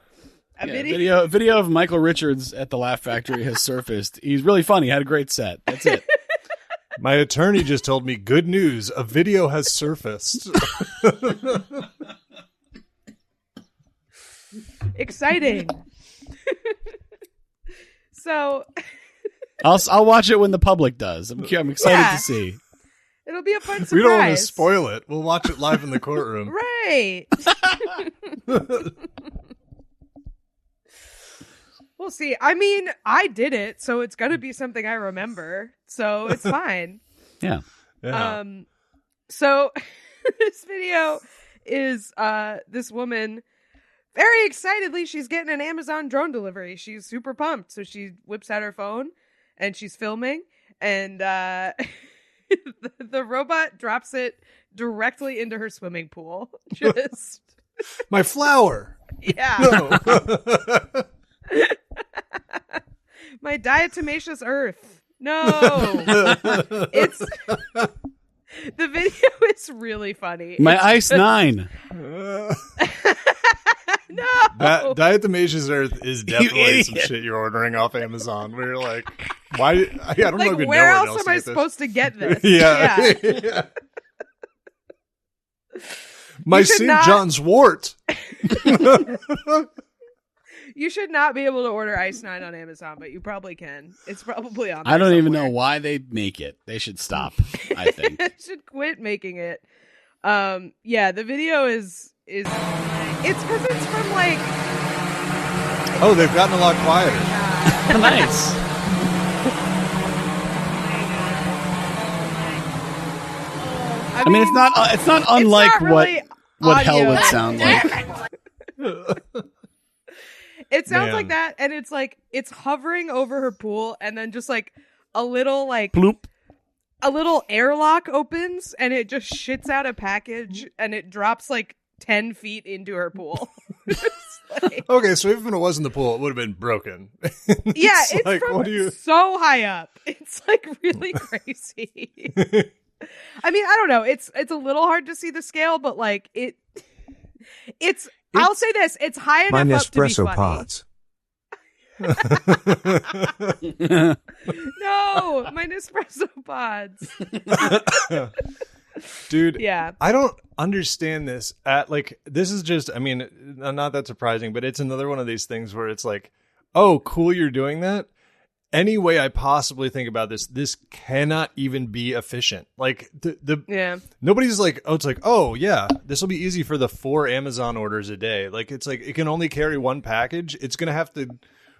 Video of Michael Richards at the Laugh Factory has surfaced. He's really funny. He had a great set. That's it. My attorney just told me, good news, a video has surfaced. Exciting. So I'll watch it when the public does. I'm excited to see. It'll be a fun surprise. We don't want to spoil it. We'll watch it live in the courtroom. Right. We'll see. I mean, I did it, so it's gonna be something I remember. So it's fine. Yeah. So this video is this woman very excitedly, she's getting an Amazon drone delivery. She's super pumped. So she whips out her phone and she's filming, and the robot drops it directly into her swimming pool. Just My flower. yeah. No. My diatomaceous earth. No. It's the video is really funny. My Ice 9. No. Diatomaceous Earth is definitely some idiot. shit you're ordering off Amazon. Where you're like, why? I don't Like, even where know else am I to get supposed to get this? this. Yeah. Yeah. My You should St. not- John's wort. You should not be able to order Ice 9 on Amazon, but you probably can. It's probably on there I don't even know somewhere. why they make it. They should stop, I think. They should quit making it. Yeah, the video is it's because it's from like Oh, they've gotten a lot quieter. Nice. I mean, it's not unlike not really what hell audio. would sound like. It sounds Man. like that, and it's like it's hovering over her pool, and then just like a little Bloop. a little airlock opens, and it just shits out a package, and it drops like 10 feet into her pool. It's like- Okay, so even if it wasn't the pool, it would have been broken. yeah, it's like, from what do you? so high up. It's like really crazy. I mean, I don't know. It's a little hard to see the scale, but like it's. I'll say this: it's high My enough up to be Nespresso funny. pods. No, my Nespresso pods. Dude, Yeah. I don't understand this. This is just, I mean, not that surprising, but it's another one of these things where it's like, oh, cool, you're doing that. Any way I possibly think about this cannot even be efficient. Like Yeah. nobody's like, oh, it's like, oh yeah, this will be easy for the 4 Amazon orders a day. Like, it's like, it can only carry one package. It's going to have to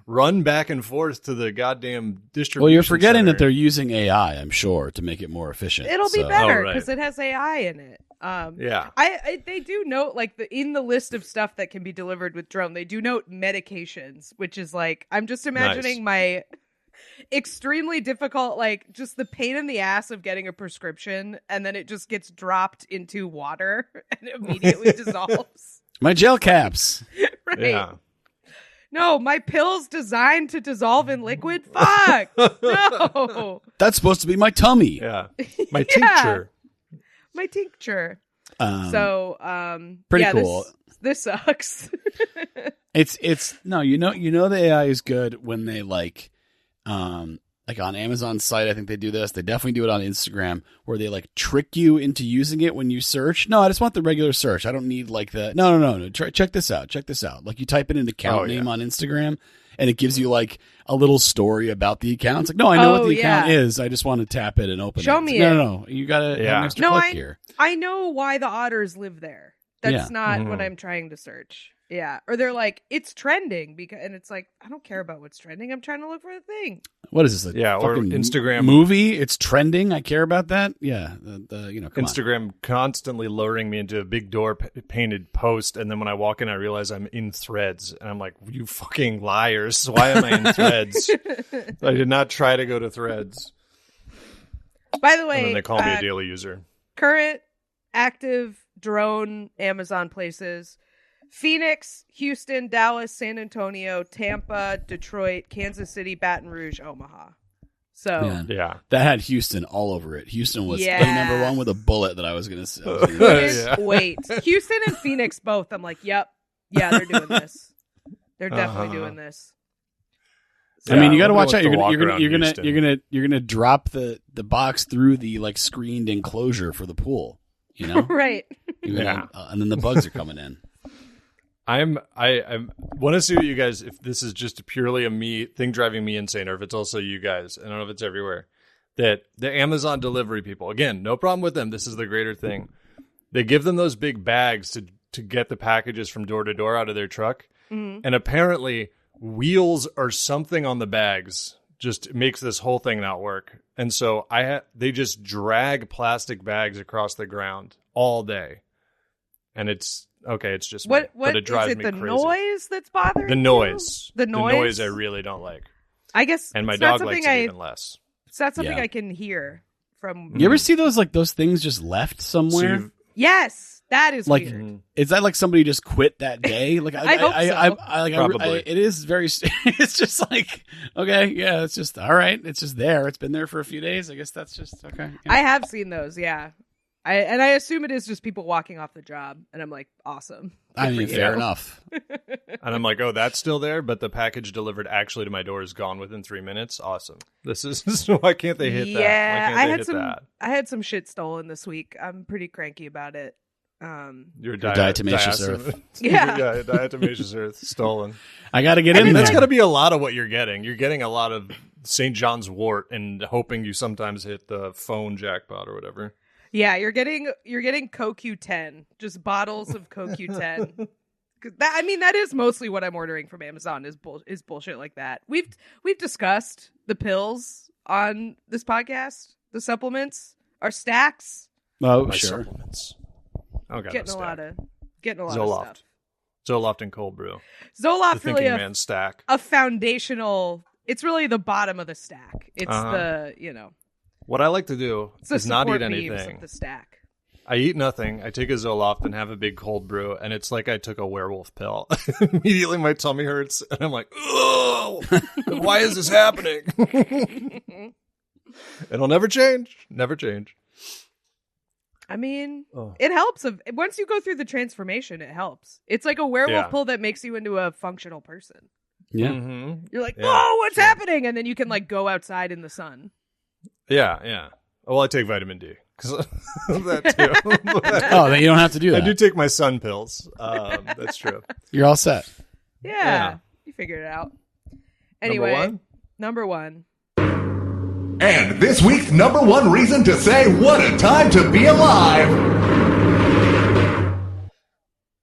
run back and forth to the goddamn distribution. Well, you're forgetting center. that they're using AI, I'm sure, to make it more efficient. It'll be So- better Oh, right. because it has AI in it. Yeah. They do note like in the list of stuff that can be delivered with drone, they do note medications, which is like I'm just imagining my extremely difficult, like just the pain in the ass of getting a prescription, and then it just gets dropped into water and it immediately dissolves. My gel caps. Right. Yeah. No, my pill's designed to dissolve in liquid. Fuck. No. That's supposed to be my tummy. Yeah. My Yeah. tincture. My tincture. Pretty yeah, cool. This sucks. It's no, you know the AI is good when they like on Amazon's site. I think they do this. They definitely do it on Instagram where they like trick you into using it when you search. No, I just want the regular search. I don't need like the no. Check this out. Check this out. Like you type in an account name on Instagram and it gives you like a little story about the account. It's like, no, I know what the account is. I just want to tap it and open Show it. me It's like, it. No. You gotta have an extra No, click here. I know why the otters live there. That's Yeah. not what I'm trying to search. Yeah. Or they're like, it's trending and it's like, I don't care about what's trending. I'm trying to look for the thing. What is this? Yeah, or fucking Instagram movie? It's trending. I care about that. Yeah, come on. Instagram constantly luring me into a big door painted post, and then when I walk in, I realize I'm in Threads, and I'm like, "You fucking liars! Why am I in Threads? I did not try to go to Threads." By the way, And then they call me a daily user. current active drone Amazon places: Phoenix, Houston, Dallas, San Antonio, Tampa, Detroit, Kansas City, Baton Rouge, Omaha. So Man, Yeah, that had Houston all over it. Houston was Yeah. number one with a bullet that I was gonna say. couldn't wait. Houston and Phoenix both. I'm like, yep, yeah, they're doing this. They're definitely doing this. I mean, you got to Nobody watch out. wants to walk around You're gonna drop the box through the like screened enclosure for the pool. You know, Right. and then the bugs are coming in. I want to see what you guys, if this is just purely a me thing driving me insane, or if it's also you guys. I don't know if it's everywhere. That the Amazon delivery people, again, no problem with them. This is the greater thing. They give them those big bags to get the packages from door to door out of their truck. Mm-hmm. And apparently wheels or something on the bags just makes this whole thing not work. And so they just drag plastic bags across the ground all day. And it's just me, but it drives me the crazy. Noise that's bothering the noise. you? The noise I really don't like. I guess, and my dog likes it even less. It's not something I can hear from. You ever see those things just left somewhere? Yes, that is like, weird. Is that like somebody just quit that day? Like I hope so. Probably. It is very. It's just like, okay, yeah, it's just all right. It's just there. It's been there for a few days. I guess that's just okay. Yeah. I have seen those. Yeah. I assume it is just people walking off the job, and I'm like, awesome. I mean, fair enough. And I'm like, oh, that's still there, but the package delivered actually to my door is gone within 3 minutes. Awesome. This is why can't they hit that? Yeah, Why can't they hit that? I had some shit stolen this week. I'm pretty cranky about it. Your diatomaceous earth. Yeah. Diatomaceous earth stolen. I got to get in there. That's got to be a lot of what you're getting. You're getting a lot of St. John's wort and hoping you sometimes hit the phone jackpot or whatever. Yeah, you're getting CoQ10, just bottles of CoQ10. That is mostly what I'm ordering from Amazon is bullshit like that. We've discussed the pills on this podcast, the supplements, our stacks. Oh, My sure. Supplements. Oh, God, Getting a lot of Zoloft. stuff. Zoloft and cold brew. Zoloft the really thinking man stack. a foundational. It's really the bottom of the stack. It's What I like to do is not eat anything. Of the stack. I eat nothing. I take a Zoloft and have a big cold brew, and it's like I took a werewolf pill. Immediately my tummy hurts, and I'm like, oh, why is this happening? It'll never change. Never change. I mean, It helps. Once you go through the transformation, it helps. It's like a werewolf pill that makes you into a functional person. Yeah. Mm-hmm. You're like, whoa, what's happening? And then you can like go outside in the sun. Yeah. Well, I take vitamin D because that too. Oh, then you don't have to do that. I do take my sun pills. That's true. You're all set. Yeah. You figured it out. Anyway, number one. And this week's number one reason to say what a time to be alive.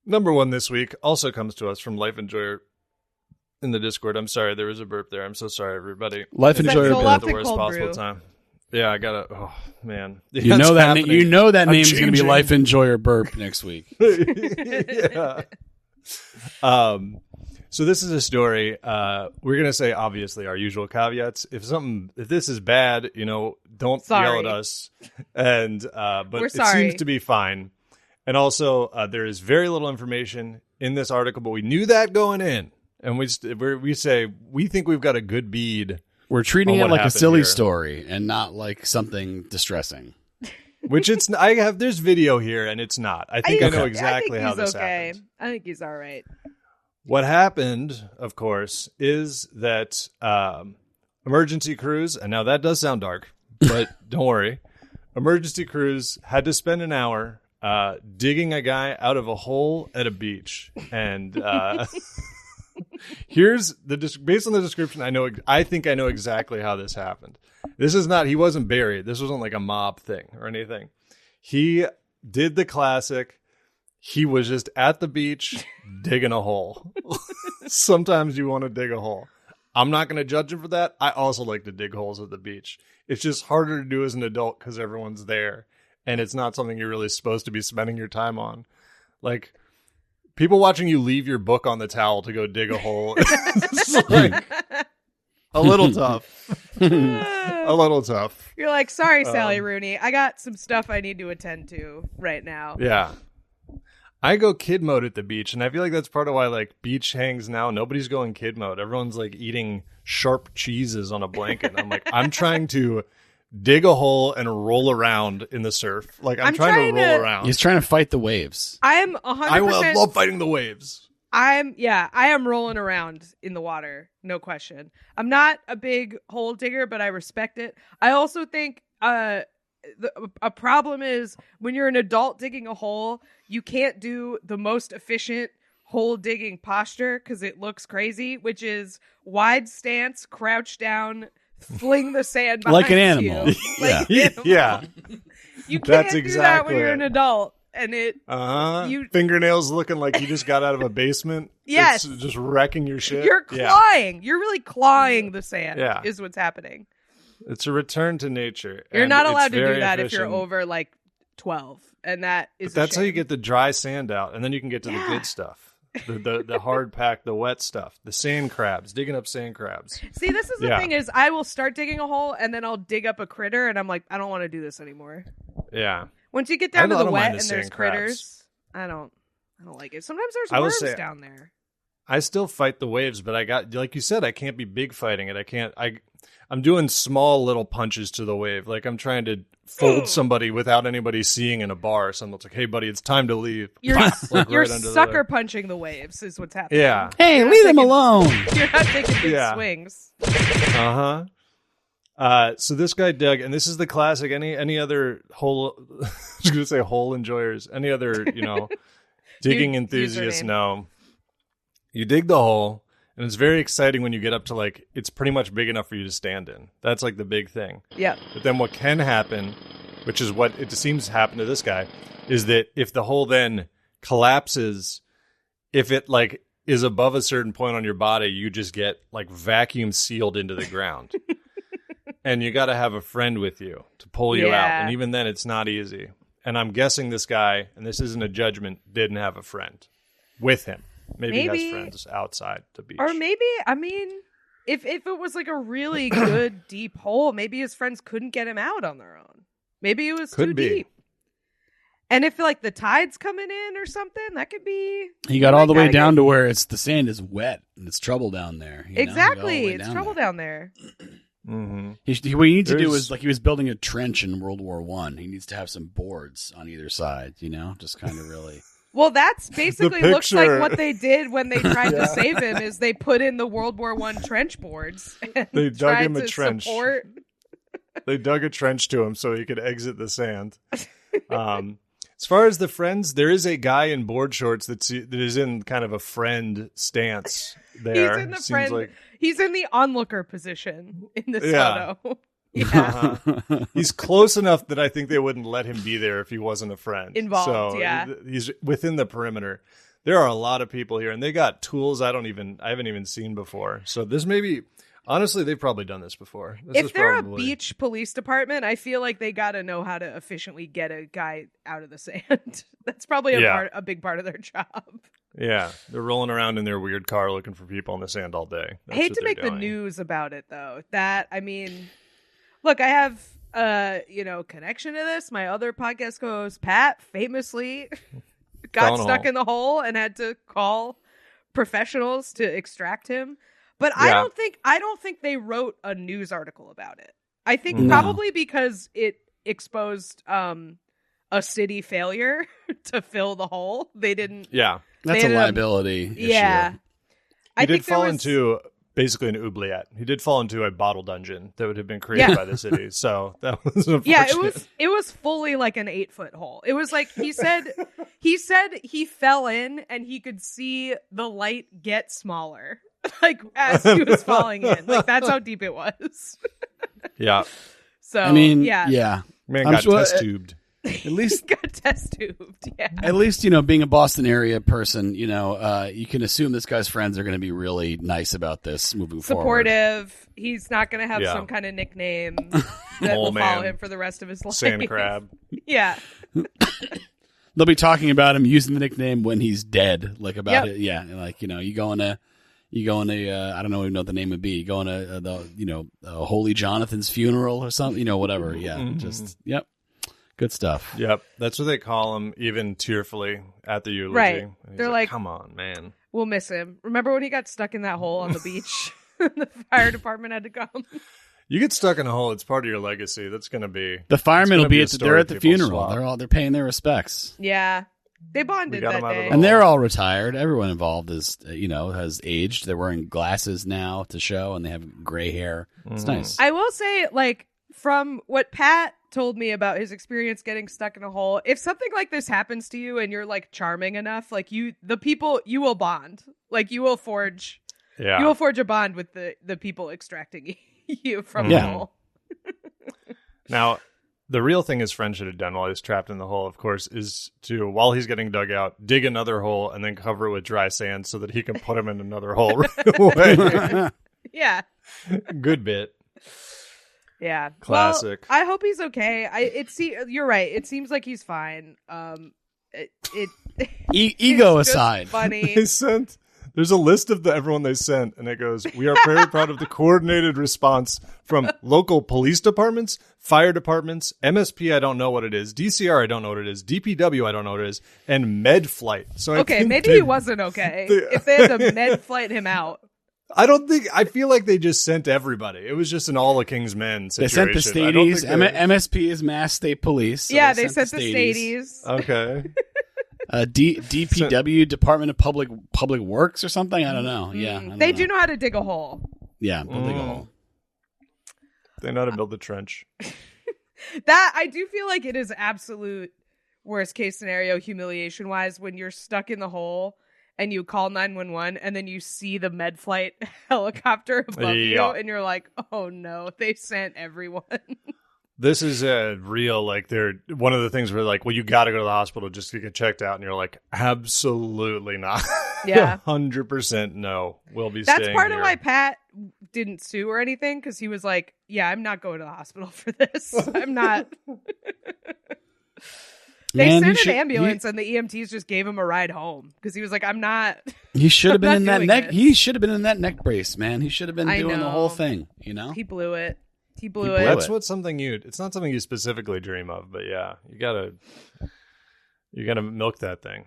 Number one this week also comes to us from Life Enjoyer in the Discord. I'm sorry, there was a burp there. I'm so sorry, everybody. Life Enjoyer Zoloft the worst cold possible brew. time. Yeah, I gotta. Oh man, You know that name's going to be changing. Life Enjoyer Burp next week. Yeah. So this is a story. We're gonna say obviously our usual caveats. If this is bad, don't yell at us. And but it seems to be fine. And also, there is very little information in this article, but we knew that going in, and we say we think we've got a good bead. We're treating it like a silly here. Story and not like something distressing. Which it's there's video here and it's not. I think I know exactly how this happened. I think he's all right. What happened, of course, is that emergency crews, and now that does sound dark, but don't worry. Emergency crews had to spend an hour digging a guy out of a hole at a beach. And here's based on the description, I think I know exactly how this happened. He wasn't buried. This wasn't like a mob thing or anything. He did the classic. He was just at the beach digging a hole. Sometimes you want to dig a hole. I'm not going to judge him for that. I also like to dig holes at the beach. It's just harder to do as an adult because everyone's there. And it's not something you're really supposed to be spending your time on. Like, people watching you leave your book on the towel to go dig a hole. It's like a little tough. A little tough. You're like, sorry, Sally Rooney. I got some stuff I need to attend to right now. Yeah. I go kid mode at the beach, and I feel like that's part of why like beach hangs now. Nobody's going kid mode. Everyone's like eating sharp cheeses on a blanket. I'm like, I'm trying to dig a hole and roll around in the surf. Like I'm trying to roll around. He's trying to fight the waves. I am 100%. I love fighting the waves. I am rolling around in the water, no question. I'm not a big hole digger, but I respect it. I also think a problem is when you're an adult digging a hole, you can't do the most efficient hole digging posture because it looks crazy, which is wide stance, crouch down, fling the sand behind like an animal. You. Like an animal. Yeah. You can't That's do that exactly when you're an adult. and it fingernails looking like you just got out of a basement. Yes. It's just wrecking your shit. You're clawing. You're really clawing the sand. Yeah. Is what's happening. It's a return to nature. You're not allowed to do that efficient. if you're over like 12, and that is. But that's how you get the dry sand out, and then you can get to the good stuff. The hard pack, the wet stuff, the sand crabs, digging up sand crabs. See, this is the thing is I will start digging a hole and then I'll dig up a critter and I'm like, I don't want to do this anymore. Yeah. Once you get down to the wet and the there's critters, I don't like it. Sometimes there's worms down there. I still fight the waves, but I got, like you said, I can't be big fighting it. I'm doing small little punches to the wave. Like I'm trying to fold somebody without anybody seeing in a bar. Someone's like, hey, buddy, it's time to leave. You're like you're sucker punching the waves is what's happening. Yeah. Hey, leave them alone. You're not taking big swings. So this guy dug, and this is the classic. Any other hole? I was going to say hole enjoyers. Any other digging enthusiasts know. You dig the hole, and it's very exciting when you get up to like it's pretty much big enough for you to stand in. That's like the big thing. Yeah. But then what can happen, which is what it seems to happen to this guy, is that if the hole then collapses, if it like is above a certain point on your body, you just get like vacuum sealed into the ground. And you got to have a friend with you to pull you out. And even then, it's not easy. And I'm guessing this guy, and this isn't a judgment, didn't have a friend with him. Maybe he has friends outside the beach. Or maybe, I mean, if it was like a really good deep hole, maybe his friends couldn't get him out on their own. Maybe it was too deep. And if like the tide's coming in or something, that could be. He got all the way down to where the sand is wet and it's trouble down there. Exactly, it's trouble down there. Mm-hmm. What you need to do is like he was building a trench in World War I. He needs to have some boards on either side, just kind of really. Well, that's basically looks like what they did when they tried to save him. Is they put in the World War I trench boards. And they dug him a trench. Support. They dug a trench to him so he could exit the sand. As far as the friends, there is a guy in board shorts that is in kind of a friend stance. There, he's in the friend. He's in the onlooker position in this photo. Yeah. He's close enough that I think they wouldn't let him be there if he wasn't a friend involved. So he's within the perimeter. There are a lot of people here, and they got tools I haven't even seen before. So this maybe. Honestly, they've probably done this before. If they're a beach police department, I feel like they got to know how to efficiently get a guy out of the sand. That's probably a big part of their job. Yeah, they're rolling around in their weird car looking for people in the sand all day. I hate to make the news about it, though. Look, I have connection to this. My other podcast co-host, Pat, famously got stuck in the hole and had to call professionals to extract him. But I don't think they wrote a news article about it. I think probably because it exposed a city failure to fill the hole. They didn't. Yeah, that's a liability issue. Yeah, he did fall into basically an oubliette. He did fall into a bottle dungeon that would have been created by the city. So that was unfortunate. It was fully like an 8-foot hole. It was like he said he fell in and he could see the light get smaller. Like as he was falling in, like that's how deep it was. Yeah. So man got test tubed. At least got test tubed. Yeah. At least being a Boston area person, you can assume this guy's friends are going to be really nice about this moving forward. Supportive. He's not going to have some kind of nickname that will follow him for the rest of his life. Sand crab. Yeah. They'll be talking about him using the nickname when he's dead, like about it. Yeah, like you go in a I don't even know what the name would be. You go in a Holy Jonathan's funeral or something, whatever. Yeah, just good stuff. Yep, that's what they call him, even tearfully at the eulogy. Right? They're like, "Come on, man, we'll miss him." Remember when he got stuck in that hole on the beach? The fire department had to come. You get stuck in a hole; it's part of your legacy. That's going to be the firemen will be they're at the funeral. They're paying their respects. Yeah. They bonded that day. And they're all retired. Everyone involved is, has aged. They're wearing glasses now to show, and they have gray hair. It's nice. I will say, like, from what Pat told me about his experience getting stuck in a hole, if something like this happens to you and you're, like, charming enough, like, you will bond. Like, you will forge a bond with the people extracting you from the hole. Now, The real thing his friend should have done while he's trapped in the hole, of course, is to, while he's getting dug out, dig another hole and then cover it with dry sand so that he can put him in another hole right away. Yeah. Good bit. Yeah. Classic. Well, I hope he's okay. You're right. It seems like he's fine. Ego it's just aside. funny. There's a list of everyone they sent, and it goes, "We are very proud of the coordinated response from local police departments, fire departments, MSP, I don't know what it is, DCR, I don't know what it is, DPW, I don't know what it is, and Med Flight." So okay, maybe he wasn't okay. If they had to Med Flight him out. I feel like they just sent everybody. It was just an all the King's Men situation. They sent the Stadies. MSP is Mass State Police. So yeah, they sent the Stadies. Okay. DPW, Department of Public Works or something? I don't know. Yeah. They do know how to dig a hole. Yeah, they'll dig a hole. They know how to build the trench. That, I do feel like it is absolute worst case scenario humiliation wise when you're stuck in the hole and you call 911 and then you see the Med Flight helicopter above you and you're like, oh no, they sent everyone. This is a real, like, they're one of the things where, like, well, you got to go to the hospital just to get checked out. And you're like, absolutely not. Yeah. 100% no. We'll be That's staying part here. of why Pat didn't sue or anything, because he was like, yeah, I'm not going to the hospital for this. I'm not. They sent an ambulance and the EMTs just gave him a ride home because he was like, I'm not. He should have been in that neck. This. He should have been in that neck brace, man. He should have been doing the whole thing, you know? He blew it. He blew it. That's what it's not something you specifically dream of, but yeah, you gotta milk that thing.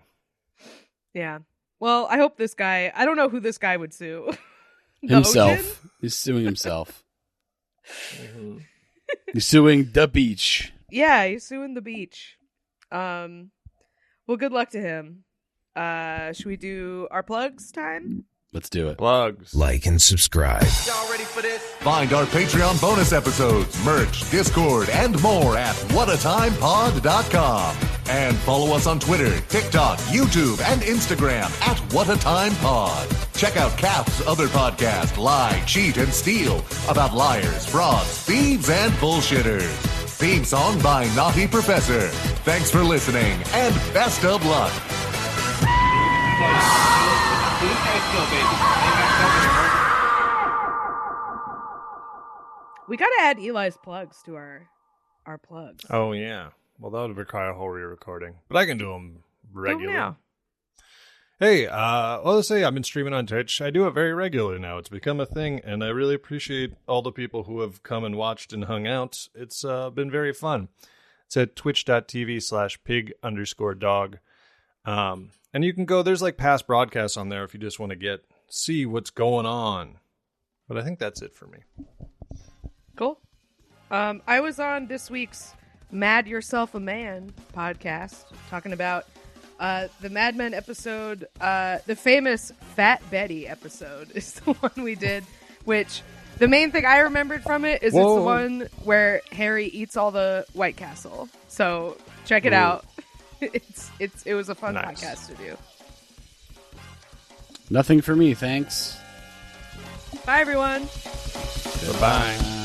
Yeah. Well, I hope this guy, I don't know who this guy would sue. Himself. Ocean? He's suing himself. He's suing the beach. Yeah, he's suing the beach. Well, good luck to him. Should we do our plugs time? Let's do it. Plugs. Like and subscribe. Y'all ready for this? Find our Patreon bonus episodes, merch, Discord, and more at whatatimepod.com. And follow us on Twitter, TikTok, YouTube, and Instagram at whatatimepod. Check out Cap's other podcast, Lie, Cheat, and Steal, about liars, frauds, thieves, and bullshitters. Theme song by Naughty Professor. Thanks for listening, and best of luck. We got to add Eli's plugs to our plugs. Oh, yeah. Well, that would require a whole re-recording, but I can do them regularly. Now. Hey, let's say I've been streaming on Twitch. I do it very regularly now. It's become a thing, and I really appreciate all the people who have come and watched and hung out. It's been very fun. It's at twitch.tv/pig_dog. And you can go, there's like past broadcasts on there if you just want to see what's going on. But I think that's it for me. Cool. I was on this week's Mad Yourself a Man podcast talking about the Mad Men episode, the famous Fat Betty episode is the one we did, which the main thing I remembered from it is it's the one where Harry eats all the White Castle. So check it out. It was a fun podcast to do. Nothing for me, thanks. Bye, everyone. Bye-bye.